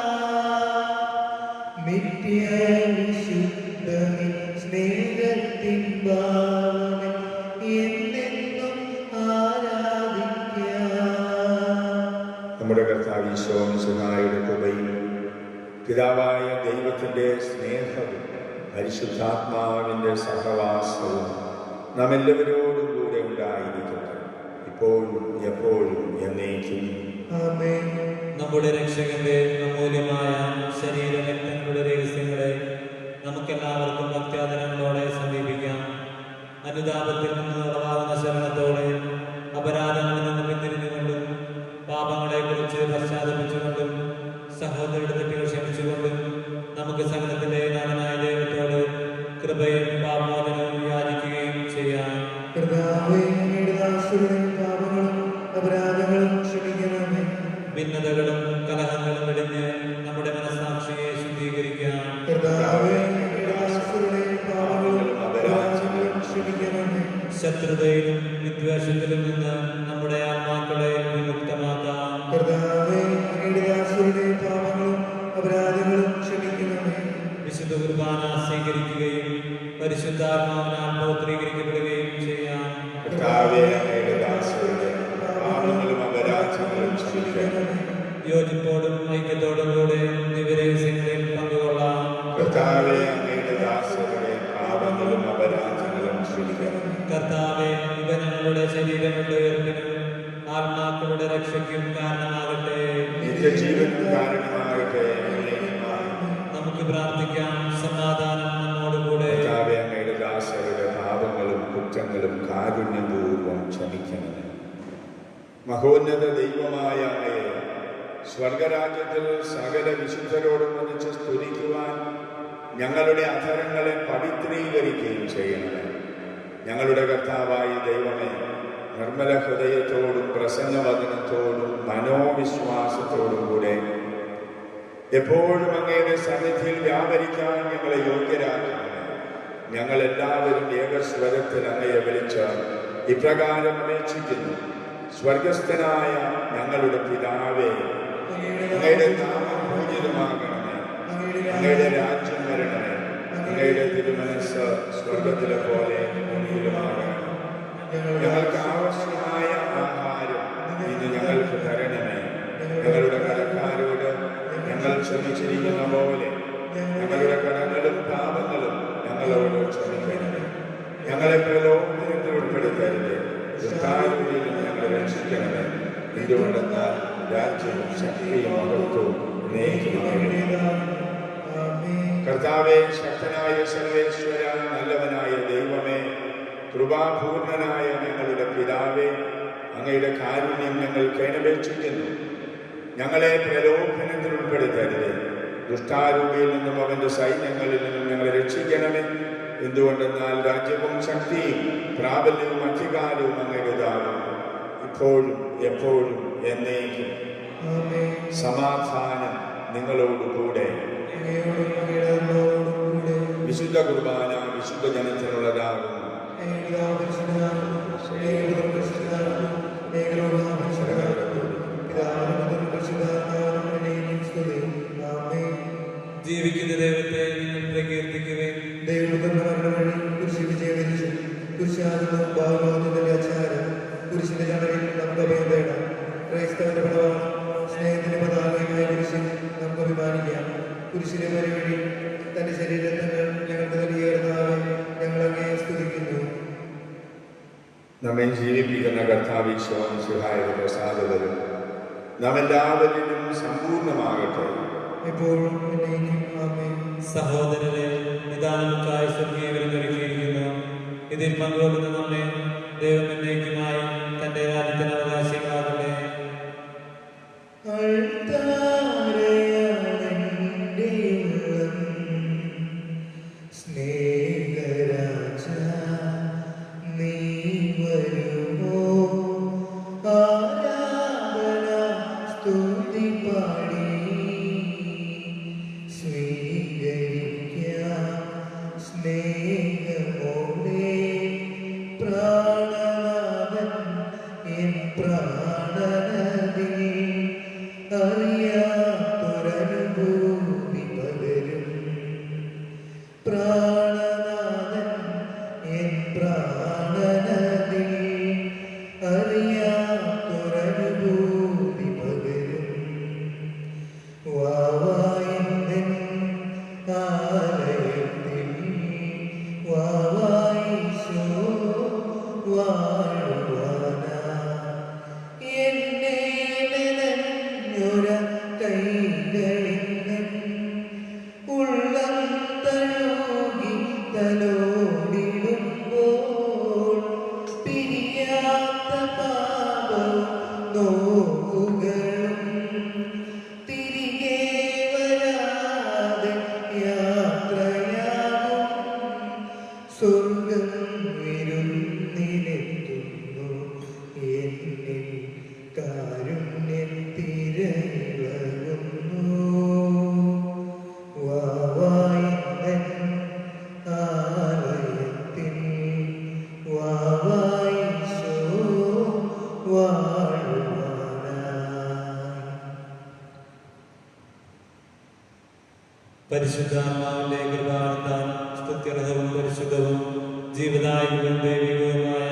നിത്യവിശുദ്ധമേ, സ്നേഹത്തിൻ ഭാവമേ, എന്നെന്നും നമ്മുടെ കർത്താവ് ഈശോ മിശിഹായുടെ കൃപയും പിതാവായ ദൈവത്തിൻ്റെ സ്നേഹവും പരിശുദ്ധാത്മാവിൻ്റെ സഹവാസവും നാം എല്ലാവരോടും കൂടെ ഉണ്ടായിരിക്കട്ടെ, ഇപ്പോഴും എപ്പോഴും എന്നേക്കും. ആമേൻ. നമ്മുടെ രക്ഷകന്റെ അമൂല്യമായ ശരീരരക്തങ്ങളുടെ രഹസ്യങ്ങളെ നമുക്കെല്ലാവർക്കും ഭക്ത്യാദരങ്ങളോടെ സമീപിക്കാം. അനുതാപത്തിൽ നിന്ന് ഉളവാകുന്ന ശരണത്തോടെ അപരാധങ്ങളിൽ നിന്ന് പിന്തിരിഞ്ഞുകൊണ്ടും പാപങ്ങളെ പ്രാർത്ഥിച്ചുകൊണ്ടും സഹോദരരുടെ തെറ്റുകൾ ക്ഷമിച്ചുകൊണ്ടും നമുക്ക് സകലത്തിന്റെ നാഥനായ ദൈവത്തോട് കൃപയും പാപമോചനവും യാചിക്കുകയും ചെയ്യാം. കർത്താവേ, അങ്ങയുടെ ദാസരുടെ പാപങ്ങളും അപരാധങ്ങളും ക്ഷമിക്കണമേ. ഭിന്നതകളും കലഹങ്ങളും വെടിഞ്ഞ് നമ്മുടെ മനസ്സാക്ഷിയെ ശുദ്ധീകരിക്കാം. കർത്താവേ, അങ്ങയുടെ ദാസരുടെ പാപങ്ങളും അപരാധങ്ങളും ക്ഷമിക്കണമേ. ശത്രുതയിലും വിദ്വേഷത്തിലും നിന്ന് നമ്മുടെ ആത്മാക്കളെ വിമുക്തമാക്കാം. കർത്താവേ, അങ്ങയുടെ ദാസരുടെ പാപങ്ങളും അപരാധങ്ങളും ക്ഷമിക്കണമേ. വിശുദ്ധ കുർബാന സ്വീകരിക്കുകയും പരിശുദ്ധാത്മാവിനാൽ പൗത്രീകരിക്കപ്പെടുകയും ചെയ്യാം. കർത്താവേ, അങ്ങയുടെ ദാസരുടെ പാപങ്ങളും അപരാധങ്ങളും ക്ഷമിക്കണമേ. യോജിപ്പോടും ഐക്യത്തോടും കൂടെ ദിവരഹസ്യങ്ങളിൽ പങ്കുകൊള്ളാം. കർത്താവേ, അങ്ങയുടെ ദാസരുടെ പാപങ്ങളും അപരാധങ്ങളും ക്ഷമിക്കണമേ. കർത്താവെ, ഇവ ഞങ്ങളുടെ ശരീരങ്ങളുടെ ഉയർപ്പിനും ആത്മാക്കളുടെ രക്ഷയ്ക്കും കാരണമാകട്ടെ. നിത്യജീവനും കാരണമാകട്ടെ. നമുക്ക് പ്രാർത്ഥിക്കാം. സമാധാനം നമ്മോടുകൂടെ. കർത്താവേ, അങ്ങയുടെ ദാസരുടെ പാപങ്ങളും കുറ്റങ്ങളും കാരുണ്യപൂർവ്വം ക്ഷമിക്കണമേ. മഹോന്നത ദൈവമായ അങ്ങയെ സ്വർഗരാജ്യത്തിൽ സകല വിശുദ്ധരോടും ഒന്നിച്ച് സ്തുതിക്കുവാൻ ഞങ്ങളുടെ അധരങ്ങളെ പവിത്രീകരിക്കുകയും ചെയ്യണമേ. ഞങ്ങളുടെ കർത്താവായ ദൈവമേ, നിർമ്മല ഹൃദയത്തോടും പ്രസന്നവദനത്തോടും മനോവിശ്വാസത്തോടും കൂടെ എപ്പോഴും അങ്ങയുടെ സന്നിധിയിൽ വ്യാപരിക്കാൻ ഞങ്ങളെ യോഗ്യരാക്കണമേ. ഞങ്ങൾ എല്ലാവരും ഏകസ്വരത്തിൽ അങ്ങയെ വിളിച്ച് ഇപ്രകാരം അപേക്ഷിക്കുന്നു. സ്വർഗസ്ഥനായ ഞങ്ങളുടെ പിതാവേ, അങ്ങയുടെ നാമം പൂജിതമാകണമേ. അങ്ങയുടെ രാജ്യം വരണമേ. അങ്ങയുടെ തിരുമനസ്സ് സ്വർഗത്തിലെ പോലെ ഭൂമിയിലുമാകണം. ഞങ്ങൾക്ക് ആവശ്യമായ ആഹാരം ഇന്ന് ഞങ്ങൾക്ക് തരണമേ. ഞങ്ങളുടെ കടക്കാരോട് ഞങ്ങൾ ക്ഷമിച്ചിരിക്കുന്ന പോലെ ഞങ്ങളുടെ കടങ്ങളും പാപങ്ങളും ഞങ്ങളോട് ക്ഷമിക്കണമേ. ഞങ്ങളെ പ്രലോഭനത്തിൽ ഉൾപ്പെടുത്തരുത്. ദുഷ്ടാരൂപിയിൽ ഞങ്ങളെ രക്ഷിക്കണമേ. എന്തുകൊണ്ടെന്നാൽ രാജ്യവും ശക്തിയും മഹത്വവും എന്നേക്കുമാകട്ടെ. കർത്താവേ, ശക്തനായ സർവേശ്വര, നല്ലവനായ ദൈവമേ, കൃപാപൂർണനായ ഞങ്ങളുടെ പിതാവേ, അങ്ങയുടെ കാരുണ്യം ഞങ്ങൾ കേണപേക്ഷിക്കുന്നു. ഞങ്ങളെ പ്രലോഭനത്തിൽ ഉൾപ്പെടുത്തരുത്. ദുഷ്ടാരൂപിയിൽ നിന്നും അവന്റെ സൈന്യങ്ങളിൽ നിന്നും ഞങ്ങളെ രക്ഷിക്കണമേ. എന്തുകൊണ്ടെന്നാൽ രാജ്യവും ശക്തിയും പ്രാബല്യവും അധികാരവും അങ്ങയുടേതാകും, ഇപ്പോഴും എപ്പോഴും എന്നേക്കും. സമാധാനം നിങ്ങളോടുകൂടെ. വിശുദ്ധ കുർബാന വിശുദ്ധ ജനത്തിനുള്ളതാകുന്നു. ജീവിക്കുന്ന ദൈവത്തെ നിങ്ങൾ പ്രകീർത്തിക്കുകയും ദൈവത്തിന്റെ മരണവഴി കുരിശ് വിജയവരിച്ചു. കുരിശാകുന്ന ഭാവലോകത്തിന്റെ ആചാരം. കുരിശിന്റെ ചടവിൽ നമുക്ക് അഭയം തേടാം. ക്രൈസ്തവന്റെ പടവാണ് സ്നേഹത്തിന്റെ പതാകയുമായ കുരിശിൽ നമുക്ക് അഭിമാനിക്കാം. കുരിശിലെ വഴി തന്റെ ശരീരത്തങ്ങൾ ഞങ്ങൾക്ക് നൽകിയ കർത്താവേ, ഞങ്ങൾ അങ്ങയെ സ്തുതിക്കുന്നു. നമ്മെ ജീവിപ്പിക്കുന്ന കർത്താവിശ്വാസം സഹായക പ്രസാദവരും നാം എല്ലാവരിലും സമ്പൂർണ്ണമാകട്ടെ. എപ്പോഴും എന്നേക്കും ആമേൻ. സഹോദരരെ, ഇതാ നമുക്കായി സ്വർഗീയ വിരുന്നൊരുക്കിയിരിക്കുന്നു. ഇതിൽ പങ്കുകൊള്ളുന്ന നമ്മെ ദൈവം എന്നേക്കുമായി തന്റെ രാജ്യത്തിന് അവകാശികളാകട്ടെ. പരിശുദ്ധാത്മാവിന്റെ കൃപാവത്താൽ സ്തുത്യർഹവും പരിശുദ്ധവും ജീവദായകവും ദൈവികവുമായ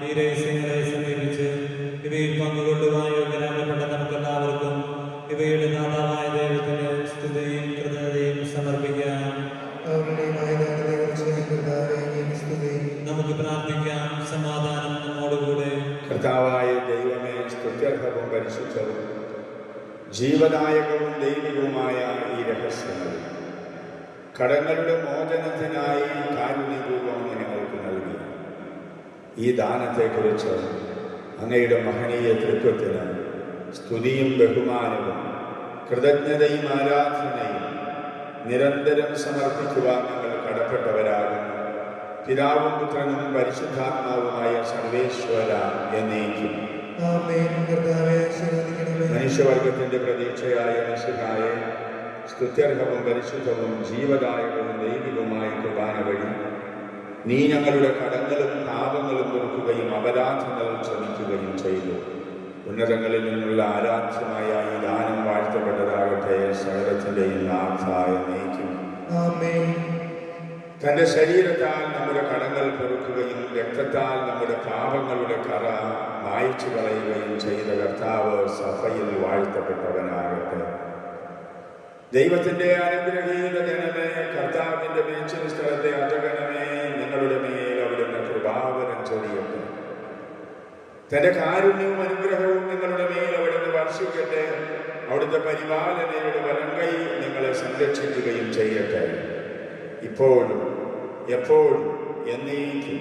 ഈ രഹസ്യങ്ങളെ സമീപിച്ച് ഇവയിൽ പങ്കുകൊള്ളുവാൻ യോഗ്യരാക്കപ്പെട്ട നമുക്കെല്ലാവർക്കും ഇവയുടെ നാഥാവായ ദൈവത്തിന് സ്തുതിയും കൃതജ്ഞതയും സമർപ്പിക്കാം. നമുക്ക് പ്രാർത്ഥിക്കാം. സമാധാനം നമ്മോടുകൂടെ. കർത്താവായ ദൈവമേ, സ്തുത്യർഹവും പരിശുദ്ധവും ജീവദായകവും ദൈവികവുമായ ഈ രഹസ്യങ്ങൾ കടങ്ങളുടെ മോചനത്തിനായി കാരുണ്യപൂർവ്വം ഞങ്ങൾക്ക് നൽകി. ഈ ദാനത്തെക്കുറിച്ച് അങ്ങയുടെ മഹനീയ തൃത്വത്തിന് സ്തുതിയും ബഹുമാനവും കൃതജ്ഞതയും ആരാധനയും നിരന്തരം സമർപ്പിക്കുവാൻ ഞങ്ങൾ കടപ്പെട്ടവരാകുന്നു. പിതാവും പുത്രനും പരിശുദ്ധാത്മാവുമായ സർവേശ്വര എന്നേക്കും. മനുഷ്യവർഗത്തിന്റെ പ്രതീക്ഷയായ മിശിഹായെ, സ്തുത്യർഹവും പരിശുദ്ധവും ജീവദായകവും ദൈവികവുമായ കുർബാന വഴി നീ ഞങ്ങളുടെ കടങ്ങളും പാപങ്ങളും പൊറുക്കുകയും അപരാധങ്ങൾ ക്ഷമിക്കുകയും ചെയ്തു. ഉന്നതങ്ങളിൽ നിന്നുള്ള ആരാധ്യമായ ഈ ദാനം വാഴ്ത്തപ്പെട്ടതാകട്ടെ. സകലത്തിന്റെയും നാഥായ എന്നേക്കും. തന്റെ ശരീരത്താൽ നമ്മുടെ കടങ്ങൾ പൊറുക്കുകയും രക്തത്താൽ നമ്മുടെ പാപങ്ങളുടെ കറ മായ്ച്ചു കളയുകയും ചെയ്ത കർത്താവ് സഭയിൽ വാഴ്ത്തപ്പെട്ടവനാകട്ടെ. ദൈവത്തിന്റെ അനുഗ്രഹീത ജനമേ, കർത്താവിന്റെ മേച്ചിൽ സ്ഥലത്തെ അജഗണമേ, നിങ്ങളുടെ മേൽ അവിടുന്ന് കൃപാവരം ചൊരിയട്ടെ. തന്റെ കാരുണ്യവും അനുഗ്രഹവും നിങ്ങളുടെ മേൽ അവിടുന്ന് വർഷിക്കട്ടെ. അവിടുത്തെ പരിപാലനയുടെ വലങ്കൈ നിങ്ങളെ സംരക്ഷിക്കുകയും ചെയ്യട്ടെ, ഇപ്പോഴും എപ്പോഴും എന്നേക്കും.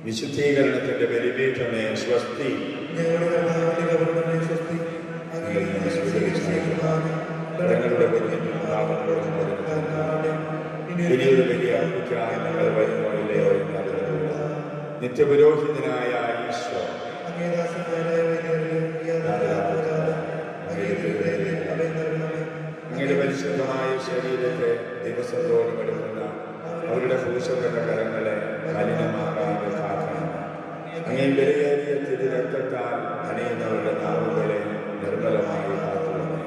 വിശുദ്ധീകരണത്തിന്റെ ബലിപീഠമേ സ്വസ്തി. ഇനിയൊരു ബലി അർപ്പിക്കാൻ ഞങ്ങൾ വരുമ്പോഴോ നിത്യപുരോഹിതനായ ഈശോ അങ്ങയുടെ പരിശുദ്ധമായ ശരീരത്തെ ദിവസത്തോടും എടുക്കുന്ന അവരുടെ ഭൂഷകരുടെ കരങ്ങളെ മലിനമാകാതെ കാക്കണം. അങ്ങേ ബലിയേറിയ തിരുരക്തത്താൽ അണിയുന്നവരുടെ നാവുകളെ നിർമ്മലമായി കാത്തുകൊള്ളണമേ.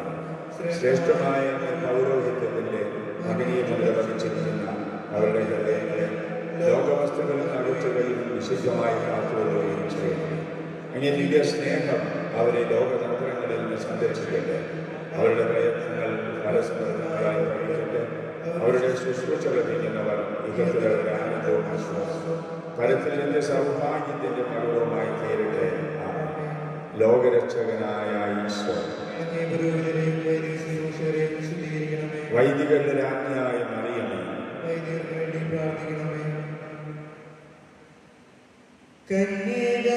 ശ്രേഷ്ഠമായ പൗരോഹിത്യത്തിന്റെ മഹനീയത വഹിച്ചിരിക്കുന്ന അവരുടെ ഹൃദയങ്ങളെ ലോകവസ്തുക്കളിൽ അകറ്റുകയും വിശുദ്ധമായി കാത്തുകൊള്ളുകയും ചെയ്യണം. അങ്ങേ ദിവ്യ സ്നേഹം അവരെ ലോകതന്ത്രങ്ങളിൽ നിന്ന് സംരക്ഷിക്കട്ടെ. അവരുടെ പ്രയത്നങ്ങൾ പരസ്പരങ്ങളായി ഭവിക്കട്ടെ. അവരുടെ ശുശ്രൂഷകൾ നീങ്ങുന്നവർ ഇഹത്തിലവരുടെ ആനന്ദവും ആശ്വാസവും പരത്തിൽ നിന്ന് സൗഭാഗ്യത്തിന്റെ മകളവുമായി തീരട്ടെ. ലോകരക്ഷകനായ ഈശോ, വൈദികരുടെ രാജ്ഞിയായ മറിയമേ, കന്യക